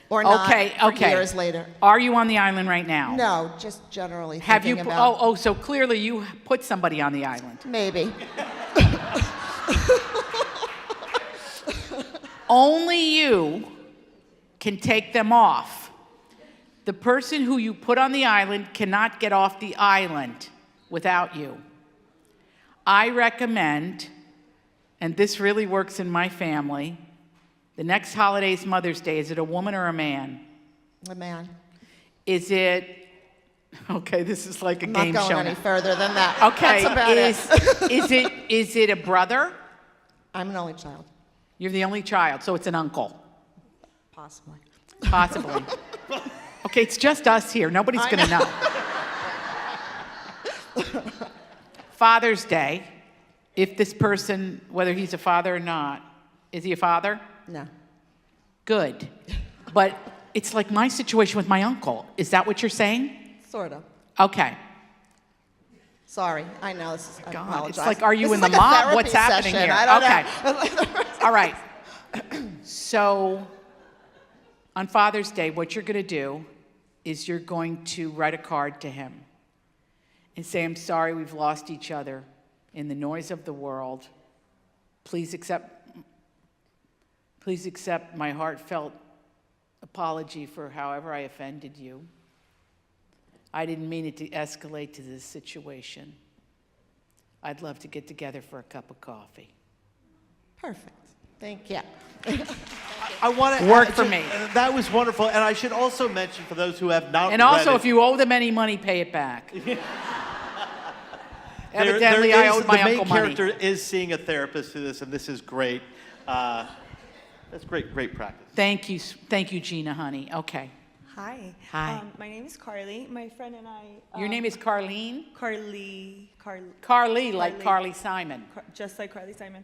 Or not for years later. Are you on the island right now? No, just generally Have you? thinking about So clearly you put somebody on the island. maybe. Only you can take them off. The person who you put on the island cannot get off the island without you. I recommend, and this really works in my family, the next holiday is Mother's Day. Is it a woman or a man? A man. Is it, okay, this is like a I'm game not going show any now. further than that. Okay, That's about it. is it a brother? I'm an only child, You're the only child, so it's an uncle. possibly. Possibly. Okay, it's just us here. Nobody's I going to know. Father's Day, if this person, whether he's a father or not, is he a father? No. Good. But it's like my situation with my uncle. Is that what you're saying? Sort of. Okay. Sorry, I know this is. I God, apologize. it's like, are you This in is the like a mob? therapy What's happening session. here? I don't know. All right. So, on Father's Day, what you're going to do is you're going to write a card to him and say, I'm sorry we've lost each other in the noise of the world. Please accept my heartfelt apology for however I offended you. I didn't mean it to escalate to this situation. I'd love to get together for a cup of coffee. Perfect. Thank you. I want to Work for me. That was wonderful, and I should also mention for those who have not. And also, read if you owe them any money, pay it back. Evidently, there I is- owed my the main uncle money. character is seeing a therapist for this, and this is great. That's great practice. Thank you, Gina, honey. Okay. Hi. Hi. My name is Carly. My friend and I. Your name is Carlene? Carly, Carly, like Carly Simon. just like Carly Simon.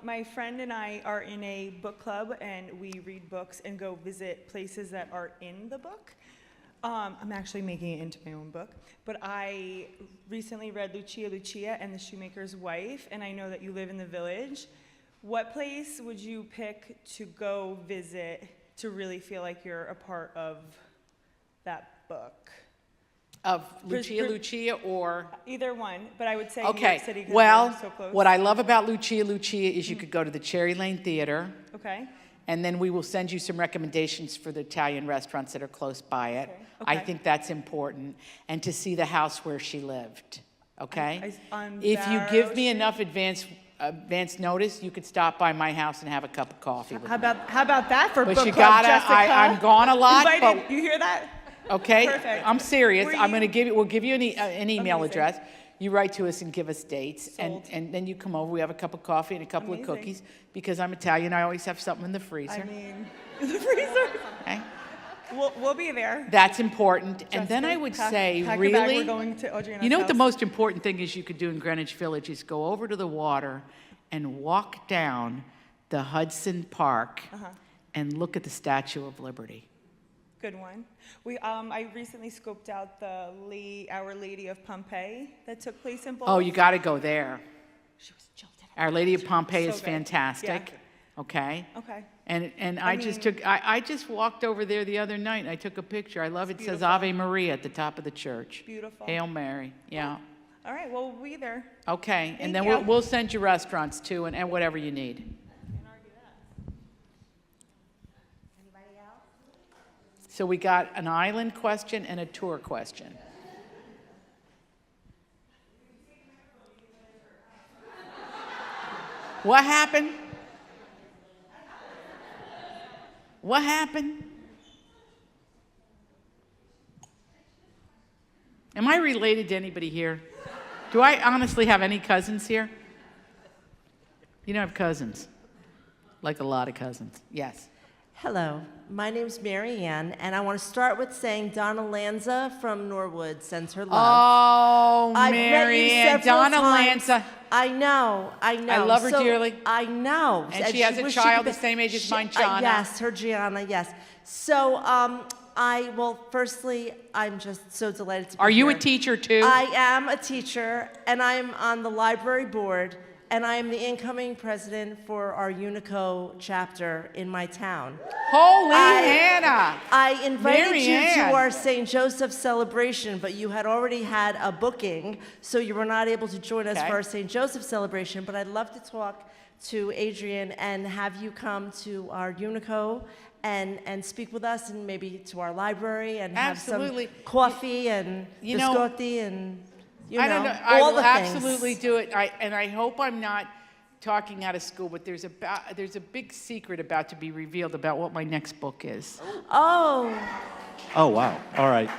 My friend and I are in a book club, and we read books and go visit places that are in the book. I'm actually making it into my own book, but I recently read Lucia and the Shoemaker's Wife, and I know that you live in the Village. What place would you pick to go visit to really feel like you're a part of that book? Of Lucia or? Either one, but I would say New Okay. York City because Well, we're so close. what I love about Lucia is you could go to the Cherry Lane Theater, Okay. and then we will send you some recommendations for the Italian restaurants that are close by it. Okay. I think that's important. And to see the house where she lived, okay? On If you Barrow give me Street? enough advance notice, you could stop by my house and have a cup of coffee with How me. about that for But book you club, gotta, Jessica? I'm gone a lot, Invited, but you hear that? Okay? Perfect. I'm serious. Were We'll you- give you an email Amazing. address. You write to us and give us dates, Sold. and then you come over. We have a cup of coffee and a couple Amazing. of cookies. Because I'm Italian, I always have something in the I freezer. mean, in the freezer. Okay? We'll be there. That's important. And then I Jessica, would pack say, your bag. really, We're going to Adriana's you know what the house. most important thing is you could do in Greenwich Village is go over to the water and walk down the Hudson Park and look at the Statue of Liberty. Good one. I recently scoped out the Our Lady of Pompeii that took place in Boulder. Oh, you got to go there. She was jilted. Our Lady of Pompeii So is good. fantastic. Yeah. Okay. Okay. And I just walked over there the other night and I took a picture. I love it. It says beautiful. Ave Maria at the top of the church. Beautiful. Hail Mary. Yeah. All right. Well, we'll be there. Okay. Thank And then you. we'll send you restaurants too and whatever you need. Anybody else? So we got an island question and a tour question. What happened? What happened? Am I related to anybody here? Do I honestly have any cousins here? You don't have cousins. Like a lot of cousins. Yes. Hello, my name's Mary Ann, and I want to start with saying Donna Lanza from Norwood sends her love. Oh, I've met you Mary Ann, several Donna times. Lanza. I know. I love her dearly. I know. And she has a wish child could the same age as mine, she- Gianna. Yes, her Gianna, yes. So, firstly, I'm just so delighted to be Are you a here. teacher too? I am a teacher, and I'm on the library board, and I am the incoming president for our Unico chapter in my town. Holy I- Hannah! I invited Mary you Ann. to our St. Joseph celebration, but you had already had a booking, so you were not able to join us Okay. for our St. Joseph celebration. But I'd love to talk to Adrian and have you come to our Unico and speak with us, and maybe to our library and Absolutely. have some coffee and You know, biscotti and I don't know. I all will the things. absolutely do it. I hope I'm not talking out of school, but there's a big secret about to be revealed about what my next book is. Oh, Oh, wow. All right.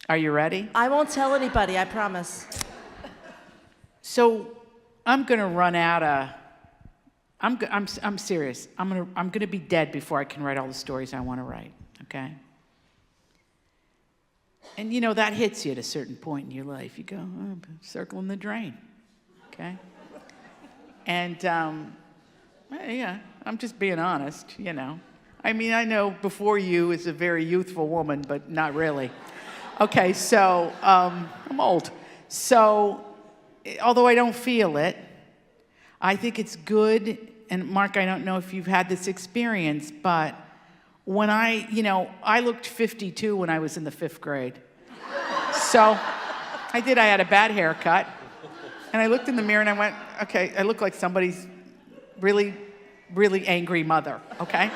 Are you ready? I won't tell anybody, I promise. So I'm gonna run out of. I'm serious. I'm gonna be dead before I can write all the stories I want to write. Okay. And you know that hits you at a certain point in your life. You go, oh, circling the drain. Okay. And yeah, I'm just being honest. You know. I mean, I know before you is a very youthful woman, but not really. Okay, so I'm old. So, although I don't feel it, I think it's good. And Mark, I don't know if you've had this experience, but when I looked 52 when I was in the 5th grade. So I did. I had a bad haircut. And I looked in the mirror and I went, okay, I look like somebody's really, really angry mother, okay?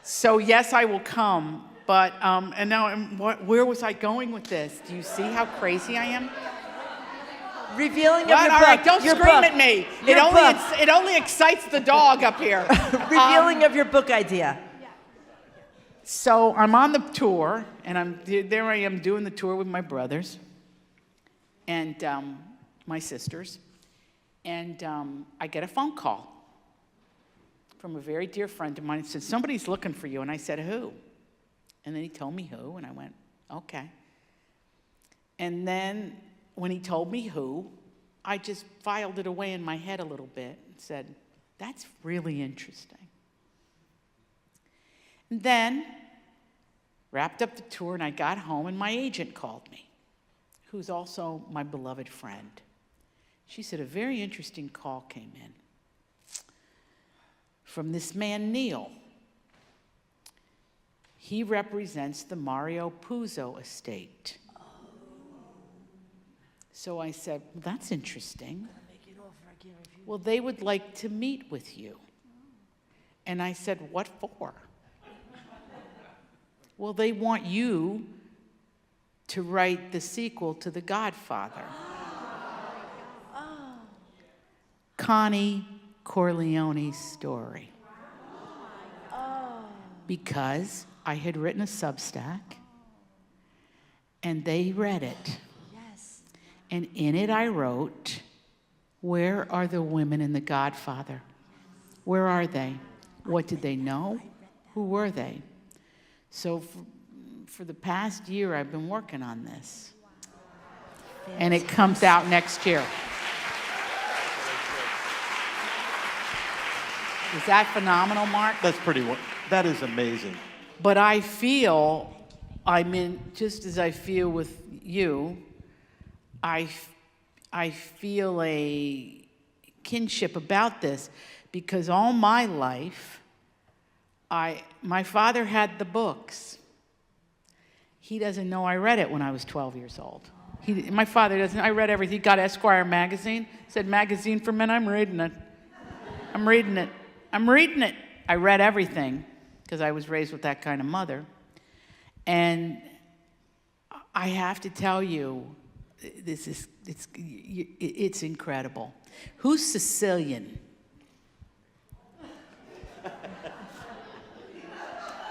So yes, I will come. But, and now, where was I going with this? Do you see how crazy I am? Revealing of What? your All book. right, don't your scream book. at me. Your book. It only excites the dog up here. Revealing of your book idea. So I'm on the tour, and there I am doing the tour with my brothers and my sisters, and I get a phone call from a very dear friend of mine. It said, somebody's looking for you, and I said, who? And then he told me who, and I went, okay. And then when he told me who, I just filed it away in my head a little bit and said, that's really interesting. And then wrapped up the tour, and I got home, and my agent called me, who's also my beloved friend. She said, a very interesting call came in from this man, Neil. He represents the Mario Puzo estate. So I said, well, that's interesting. Well, they would like to meet with you. And I said, what for? Well, they want you to write the sequel to The Godfather. Connie Corleone's story. Because I had written a Substack, and they read it. Yes. And in it I wrote, where are the women in The Godfather? Where are they? What did they know? Who were they? So for the past year, I've been working on this. And it comes out next year. Is that phenomenal, Mark? That is amazing. But I feel, just as I feel with you, I feel a kinship about this because all my life, my father had the books. He doesn't know I read it when I was 12 years old. My father doesn't. I read everything. He got Esquire magazine. Said, magazine for men, I'm reading it. I'm reading it. I'm reading it. I read everything because I was raised with that kind of mother. And I have to tell you, it's incredible. Who's Sicilian?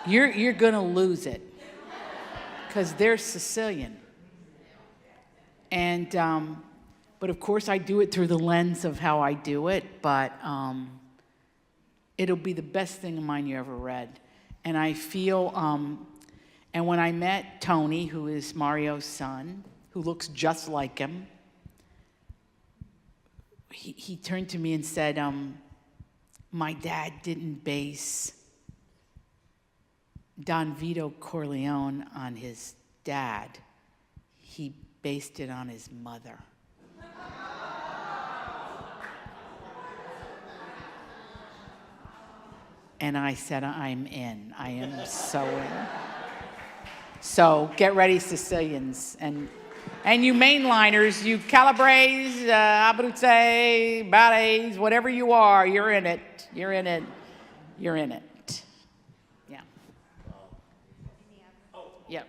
You're gonna lose it because they're Sicilian. And but of course I do it through the lens of how I do it, but it'll be the best thing of mine you ever read. And I feel, and when I met Tony, who is Mario's son, who looks just like him, he turned to me and said, my dad didn't base Don Vito Corleone on his dad. He based it on his mother. And I said, I'm in. I am so in. So get ready, Sicilians. And you mainliners, you Calabres, Abruzze, Ballets, whatever you are, you're in it. You're in it. You're in it. Yeah. Yeah.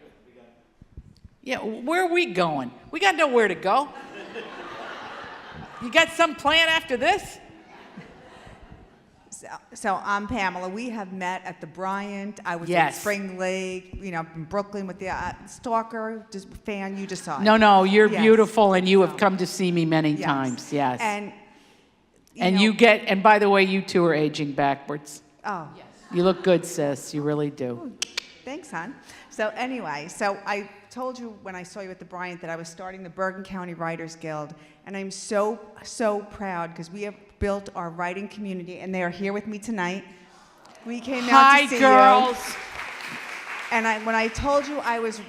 Yeah, where are we going? We got nowhere to go. You got some plan after this? So I'm Pamela. We have met at the Bryant. I was Yes. in Spring Lake, in Brooklyn with the Stalker just fan. You just saw it. No, you're Yes. beautiful, and you have come to see me many Yes. times. Yes. And And by the way, you two are aging backwards. Oh, You look good, sis. You really do. thanks, hon. So anyway, so I told you when I saw you at the Bryant that I was starting the Bergen County Writers Guild, and I'm so proud because we have built our writing community, and they are here with me tonight. We came out to see girls. you. And when I told you I was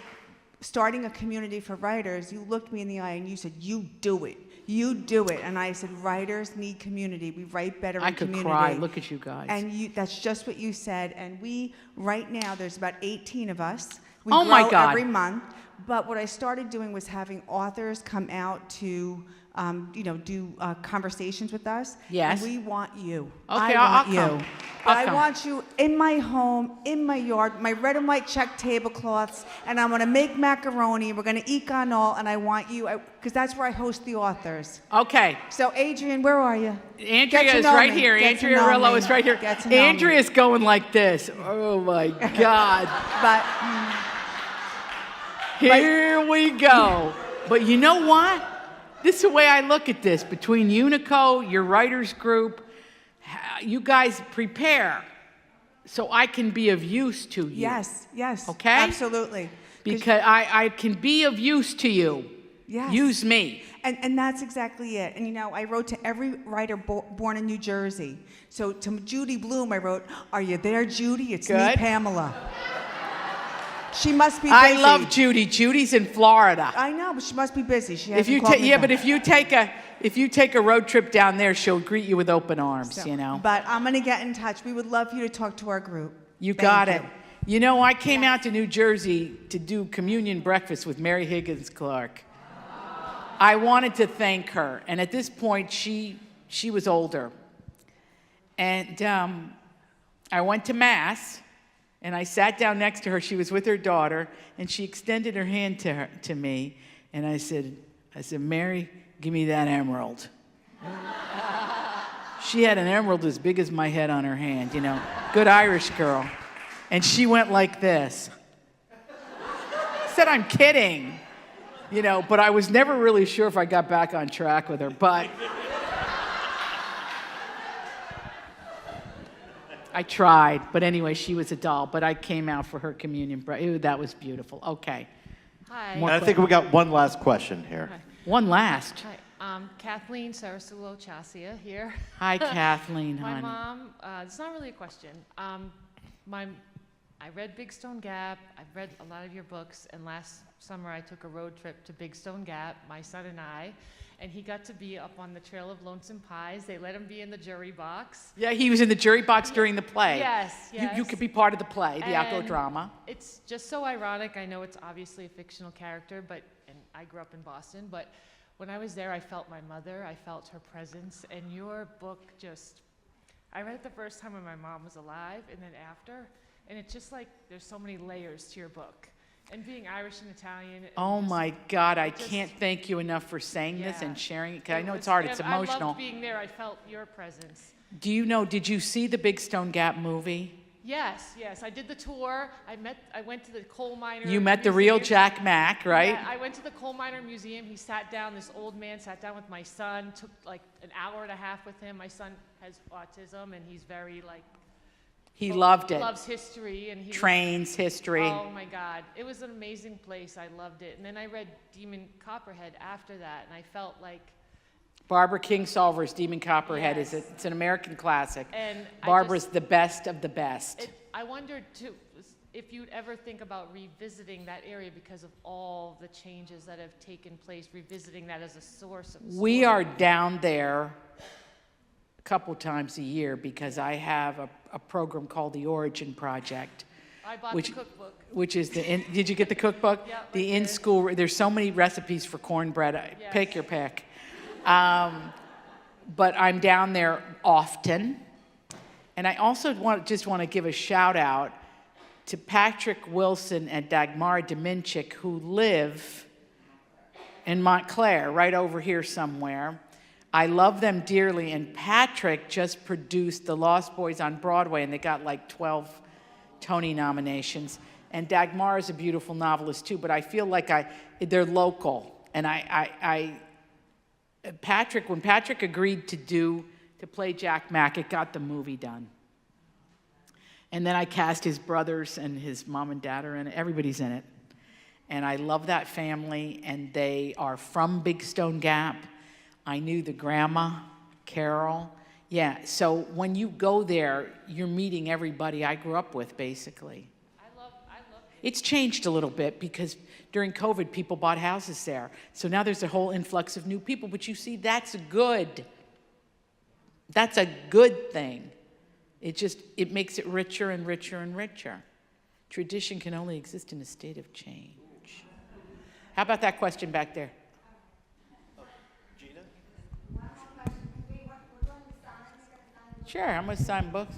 starting a community for writers, you looked me in the eye and you said, "You do it. You do it." And I said, "Writers need community. We write better I in could community." cry. Look at you guys. And that's just what you said. And right now, there's about 18 of us. We Oh grow my God. every month. But what I started doing was having authors come out to, do conversations with us. Yes. And we want you. Okay, I I'll want you. come. I'll I come. want you in my home, in my yard, my red and white check tablecloths, and I'm going to make macaroni, and we're going to eat ganol, and I want you, because that's where I host the authors. Okay. So, Adrian, where are you? Andrea Get to is know right me. here. Get to Andrea know Rillo me. is right here. Get to know me. Andrea's going like this. Oh my God. But Here we go. But you know what? This is the way I look at this. Between Unico, your writers group, you guys prepare so I can be of use to you. yes, Okay? absolutely. Because I can be of use to you. Yes. Use me. And that's exactly it. And I wrote to every writer born in New Jersey. So to Judy Bloom, I wrote, "Are you there, Judy? It's me, Good. Pamela." She must be busy. I love Judy. Judy's in Florida. I know, but she must be busy. She hasn't If you called me back. but if you take a road trip down there, she'll greet you with open arms. So, But I'm going to get in touch. We would love for you to talk to our group. You Thank got you. it. I came out to New Jersey to do communion breakfast with Mary Higgins Clark. I wanted to thank her, and at this point, she was older, and I went to Mass, and I sat down next to her. She was with her daughter, and she extended her hand to me, and I said, "Mary, give me that emerald." She had an emerald as big as my head on her hand. Good Irish girl. And she went like this. I said, I'm kidding. You know, but I was never really sure if I got back on track with her, but I tried. But anyway, she was a doll, but I came out for her communion. Ew, that was beautiful. Okay. Hi. And I think we got one last question here. One last. Hi. Kathleen Sarasulo Chasia here. Hi, Kathleen, My honey. mom, it's not really a question. I read Big Stone Gap. I've read a lot of your books, and last summer I took a road trip to Big Stone Gap, my son and I, and he got to be up on the Trail of Lonesome Pies. They let him be in the jury box. Yeah, he was in the jury box during the play. Yes, yes. You could be part of the play, the outdoor And drama. It's just so ironic. I know it's obviously a fictional character, and I grew up in Boston, but when I was there, I felt my mother, I felt her presence, and your book I read it the first time when my mom was alive, and then after, and it's just like there's so many layers to your book. And being Irish and Italian. Oh my God, I can't thank you enough for saying this and sharing it, because I know it's hard, it's emotional. I loved being there, I felt your presence. Do you know, did you see the Big Stone Gap movie? Yes, I did the tour. I went to the coal miner. You met the real Jack Mack, right? Yeah, I went to the coal miner museum. He sat down, this old man sat down with my son, took like an hour and a half with him. My son has autism, and he's very He loved it. Loves history, and he Trains, history. Oh my God, it was an amazing place. I loved it. And then I read Demon Copperhead after that, and I felt like Barbara Kingsolver's Demon Copperhead Yes. it's an American classic. And Barbara's the best of the best. I wondered too if you'd ever think about revisiting that area because of all the changes that have taken place, revisiting that as a source of the We story. are down there a couple times a year because I have a program called the Origin Project. I bought which, the cookbook. Which is did you get the cookbook? Yeah, the I did. in-school, there's so many recipes for cornbread. Yes. Pick your pick. But I'm down there often. And I also just want to give a shout out to Patrick Wilson and Dagmar Dominchik, who live in Montclair, right over here somewhere. I love them dearly, and Patrick just produced The Lost Boys on Broadway, and they got like 12 Tony nominations. And Dagmar is a beautiful novelist too, but I feel like they're local. And when Patrick agreed to play Jack Mack, it got the movie done. And then I cast his brothers, and his mom and dad are in it. Everybody's in it. And I love that family, and they are from Big Stone Gap. I knew the grandma, Carol. Yeah, so when you go there, you're meeting everybody I grew up with, basically. I love It's changed a little bit because during COVID, people bought houses there. So now there's a whole influx of new people, but you see, that's good. That's a good thing. It makes it richer and richer and richer. Tradition can only exist in a state of change. How about that question back there? Gina? Sure, I'm going to sign books.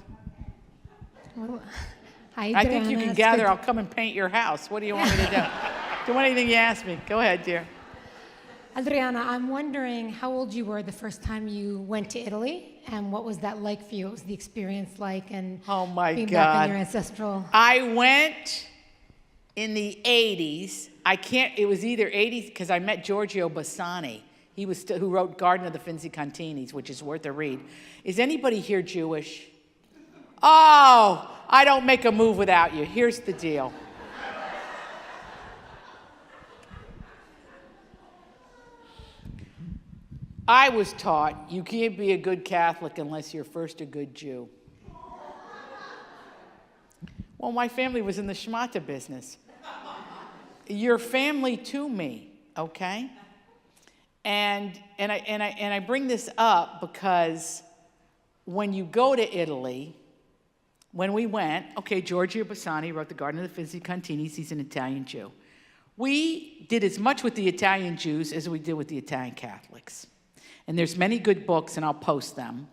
Hi, I think you Adriana. can It's gather. good- I'll come and paint your house. What do you want me to do? Do anything you ask me. Go ahead, dear. Adriana, I'm wondering how old you were the first time you went to Italy, and what was that like for you? What was the experience like, and Oh my being back God. in your ancestral? I went in the 80s. It was either 80s, because I met Giorgio Bassani. He was who wrote Garden of the Finzi-Continis, which is worth a read. Is anybody here Jewish? Oh, I don't make a move without you. Here's the deal. I was taught you can't be a good Catholic unless you're first a good Jew. Well, my family was in the schmata business. You're family to me, okay? And I bring this up because when you go to Italy, when we went, okay, Giorgio Bassani wrote The Garden of the Finzi-Continis. He's an Italian Jew. We did as much with the Italian Jews as we did with the Italian Catholics. And there's many good books, and I'll post them,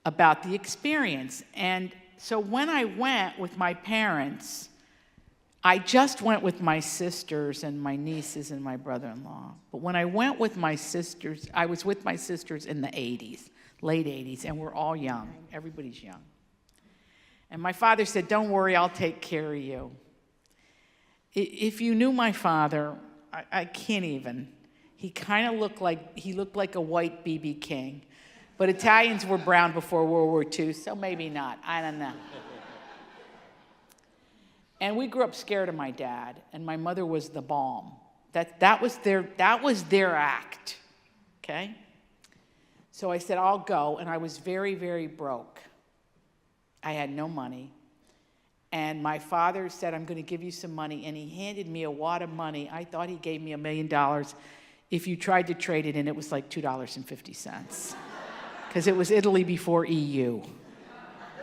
about the experience. And so when I went with my parents, I just went with my sisters and my nieces and my brother-in-law. But when I went with my sisters, I was with my sisters in the 80s, late 80s, and we're all young. Everybody's young. And my father said, don't worry, I'll take care of you. If you knew my father, I can't even. He kind of looked like a white B.B. King. But Italians were brown before World War II, so maybe not. I don't know. And we grew up scared of my dad, and my mother was the bomb. That was their act, okay? So I said, I'll go, and I was very, very broke. I had no money. And my father said, I'm going to give you some money, and he handed me a wad of money. I thought he gave me $1 million. If you tried to trade it in, it was like $2.50. Because it was Italy before EU.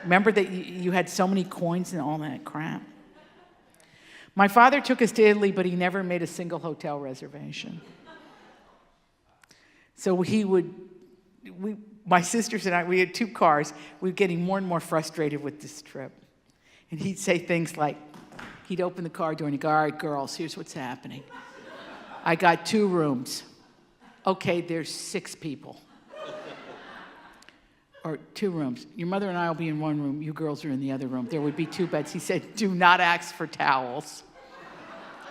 Remember that you had so many coins and all that crap? My father took us to Italy, but he never made a single hotel reservation. So my sisters and I, we had 2 cars. We were getting more and more frustrated with this trip. And he'd say things like, he'd open the car door and he'd go, all right, girls, here's what's happening. I got 2 rooms. Okay, there's 6 people. Or 2 rooms. Your mother and I will be in 1 room. You girls are in the other room. There would be 2 beds. He said, do not ask for towels.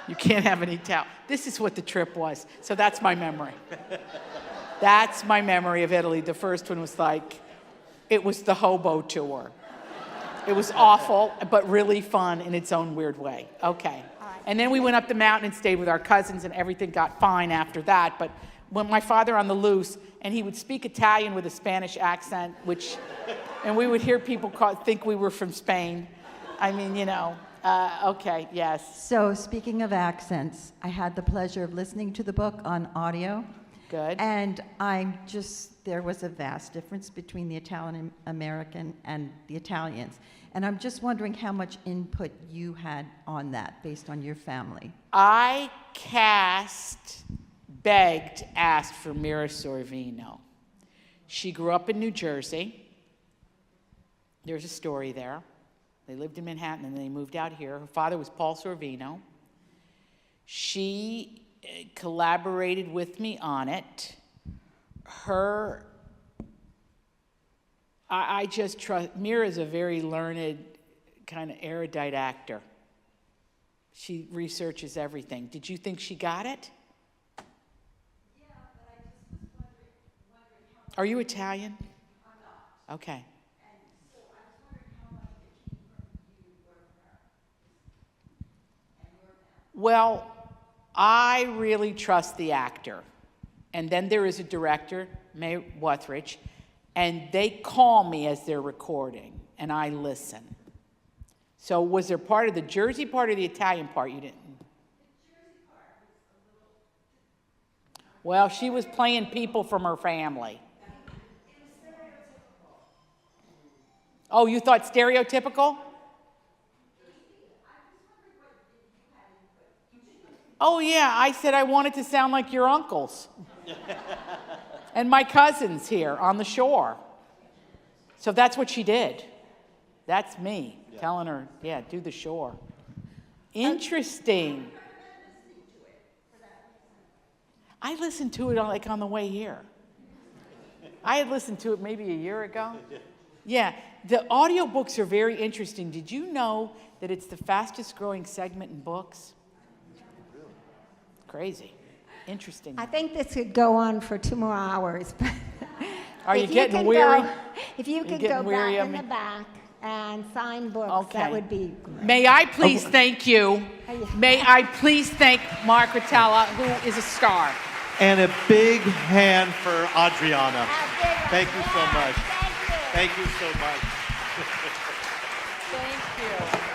You can't have any towel. This is what the trip was. So that's my memory. That's my memory of Italy. The first one was like, it was the hobo tour. It was awful, but really fun in its own weird way. Okay. And then we went up the mountain and stayed with our cousins, and everything got fine after that. But when my father on the loose, and he would speak Italian with a Spanish accent, and we would hear people think we were from Spain. I mean, okay, yes. So speaking of accents, I had the pleasure of listening to the book on audio. Good. And there was a vast difference between the Italian American and the Italians. And I'm just wondering how much input you had on that based on your family. I begged, asked for Mira Sorvino. She grew up in New Jersey. There's a story there. They lived in Manhattan and they moved out here. Her father was Paul Sorvino. She collaborated with me on it. I just trust, Mira's a very learned, kind of erudite actor. She researches everything. Did you think she got it? Yeah, but I just was wondering how. Are you Italian? I'm not. Okay. And so I was wondering how much it came from you or her and your family. Well, I really trust the actor. And then there is a director, May Wuthridge, and they call me as they're recording, and I listen. So was there part of the Jersey part or the Italian part you didn't? The Jersey part was a little. Well, she was playing people from her family. It was stereotypical. Oh, you thought stereotypical? Oh, yeah, I said I wanted to sound like your uncles. And my cousins here on the shore. So that's what she did. That's me telling her, yeah, do the shore. Interesting. I listened to it on the way here. I had listened to it maybe a year ago. Yeah, the audiobooks are very interesting. Did you know that it's the fastest growing segment in books? Crazy. Interesting. I think this could go on for 2 more hours. But Are you getting weary? If you could go back in the back and sign books, that would be great. May I please thank you? May I please thank Mark Rotella, who is a star. And a big hand for Adriana. Thank you so much. Thank you. Thank you so much. Thank you.